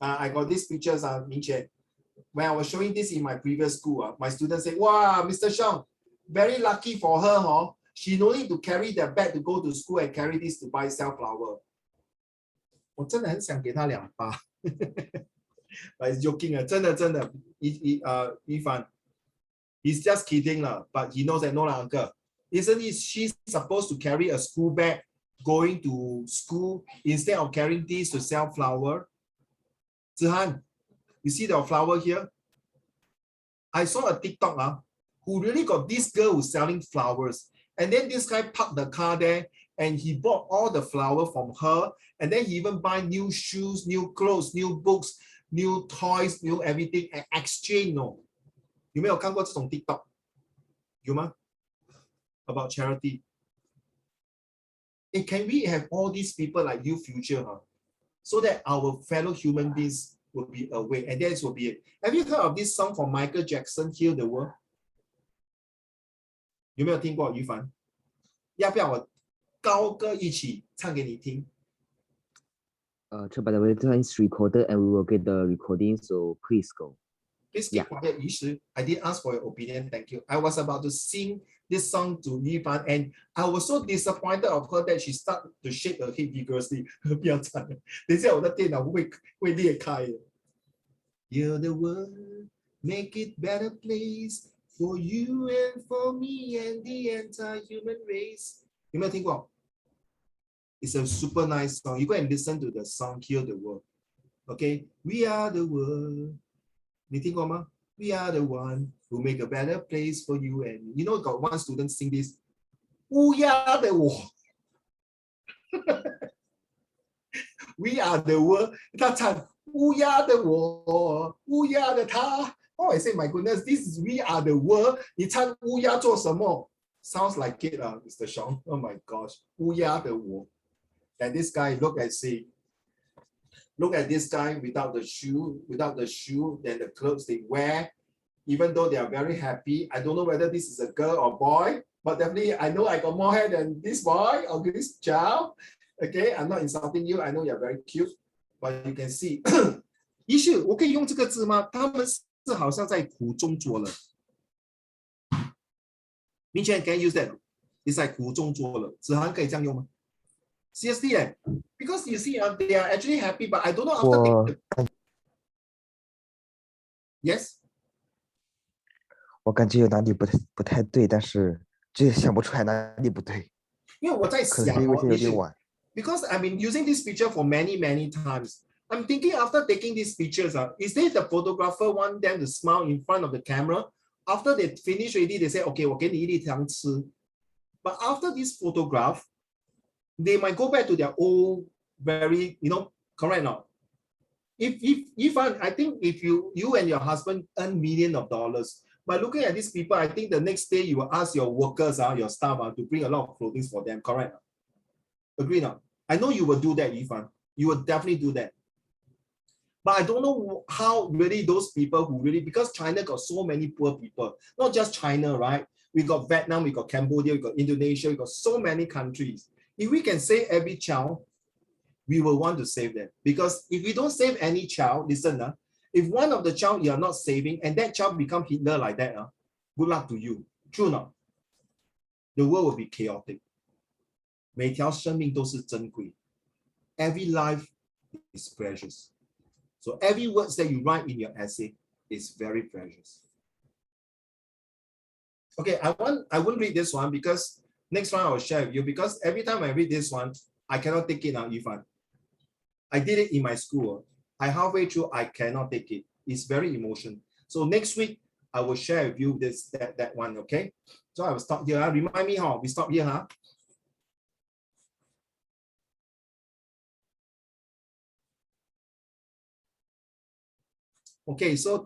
I got these pictures, Minche. When I was showing this in my previous school, my students say, wow, Mr. Xiong, very lucky for her, she no need to carry the bag to go to school and carry this to buy sell flower. 我真的很想给他2巴。But he's joking, 真的，Ifan, he's just kidding but he knows that no uncle. Isn't she supposed to carry a school bag going to school instead of carrying this to sell flower? Zihan, you see the flower here? I saw a TikTok who really got this girl who's selling flowers. And then this guy parked the car there and he bought all the flower from her. And then he even buy new shoes, new clothes, new books, new toys, new everything and exchange. No. 有没有看过这种 TikTok? 有吗? About charity. And can we have all these people like you future, so that our fellow human beings will be awake? And this will be it. Have you heard of this song from Michael Jackson, Heal the World? 有没有听过于凡？要不要我高歌一起唱给你听？ By the way, this one is recorded and we will get the recording, so please go. Please keep quiet, Yu Shi. I did ask for your opinion, thank you. I was about to sing this song to Yifan and I was so disappointed of her that she started to shake her head vigorously. 不要唱了，等一下我的电脑会裂开。Heal the world, make it better place for you and for me and the entire human race. 有没有听过？ It's a super nice song. You go and listen to the song, hear the word. Okay, we are the world. 你听过吗？ We are the one who make a better place for you and me. You know, got one student sing this. 乌鸦的我 We are the world. 他唱乌鸦的我，乌鸦的他。Oh, I say, my goodness, this is we are the world. 你唱乌鸦做什么 ？Sounds like it, Mr. Sean. Oh my gosh, 乌鸦的我。And this guy, look at this guy without the shoe, then the clothes they wear, even though they are very happy. I don't know whether this is a girl or boy, but definitely I know I got more hair than this boy or this child. Okay, I'm not insulting you. I know you're very cute, but you can see. 也许我可以用这个字吗？他们是好像在苦中作乐。明权 can use that. It's like 苦中作乐。子涵可以这样用吗？ Seriously, because you see, they are actually happy, but I don't know after they... Yes. 我感觉有哪里不太对，但是这也想不出来哪里不对。因为我在可能想是因为现在有点晚。Because I've been using this picture for many times. I'm thinking after taking these pictures, is there the photographer want them to smile in front of the camera? After they finish already, they say, okay, 我给你一粒糖吃. But after this photograph, they might go back to their old, very, correct now. If I think if you and your husband earn millions of dollars, by looking at these people, I think the next day you will ask your workers, your staff, to bring a lot of clothing for them. Correct? Agree now? I know you will do that, Ifan. You will definitely do that. But I don't know how really those people who really, because China got so many poor people, not just China, right? We got Vietnam, we got Cambodia, we got Indonesia, we got so many countries. If we can save every child, we will want to save them. Because if we don't save any child, listen, if one of the child you are not saving and that child become Hitler like that, good luck to you. True not? The world will be chaotic. 每条生命都是珍贵. Every life is precious. So every words that you write in your essay is very precious. Okay, I won't read this one because next one I will share with you, because every time I read this one, I cannot take it now, Ifan. I did it in my school. I halfway through, I cannot take it. It's very emotional. So next week, I will share with you that one, okay? So I will stop here. Remind me how we stop here, huh? Okay, so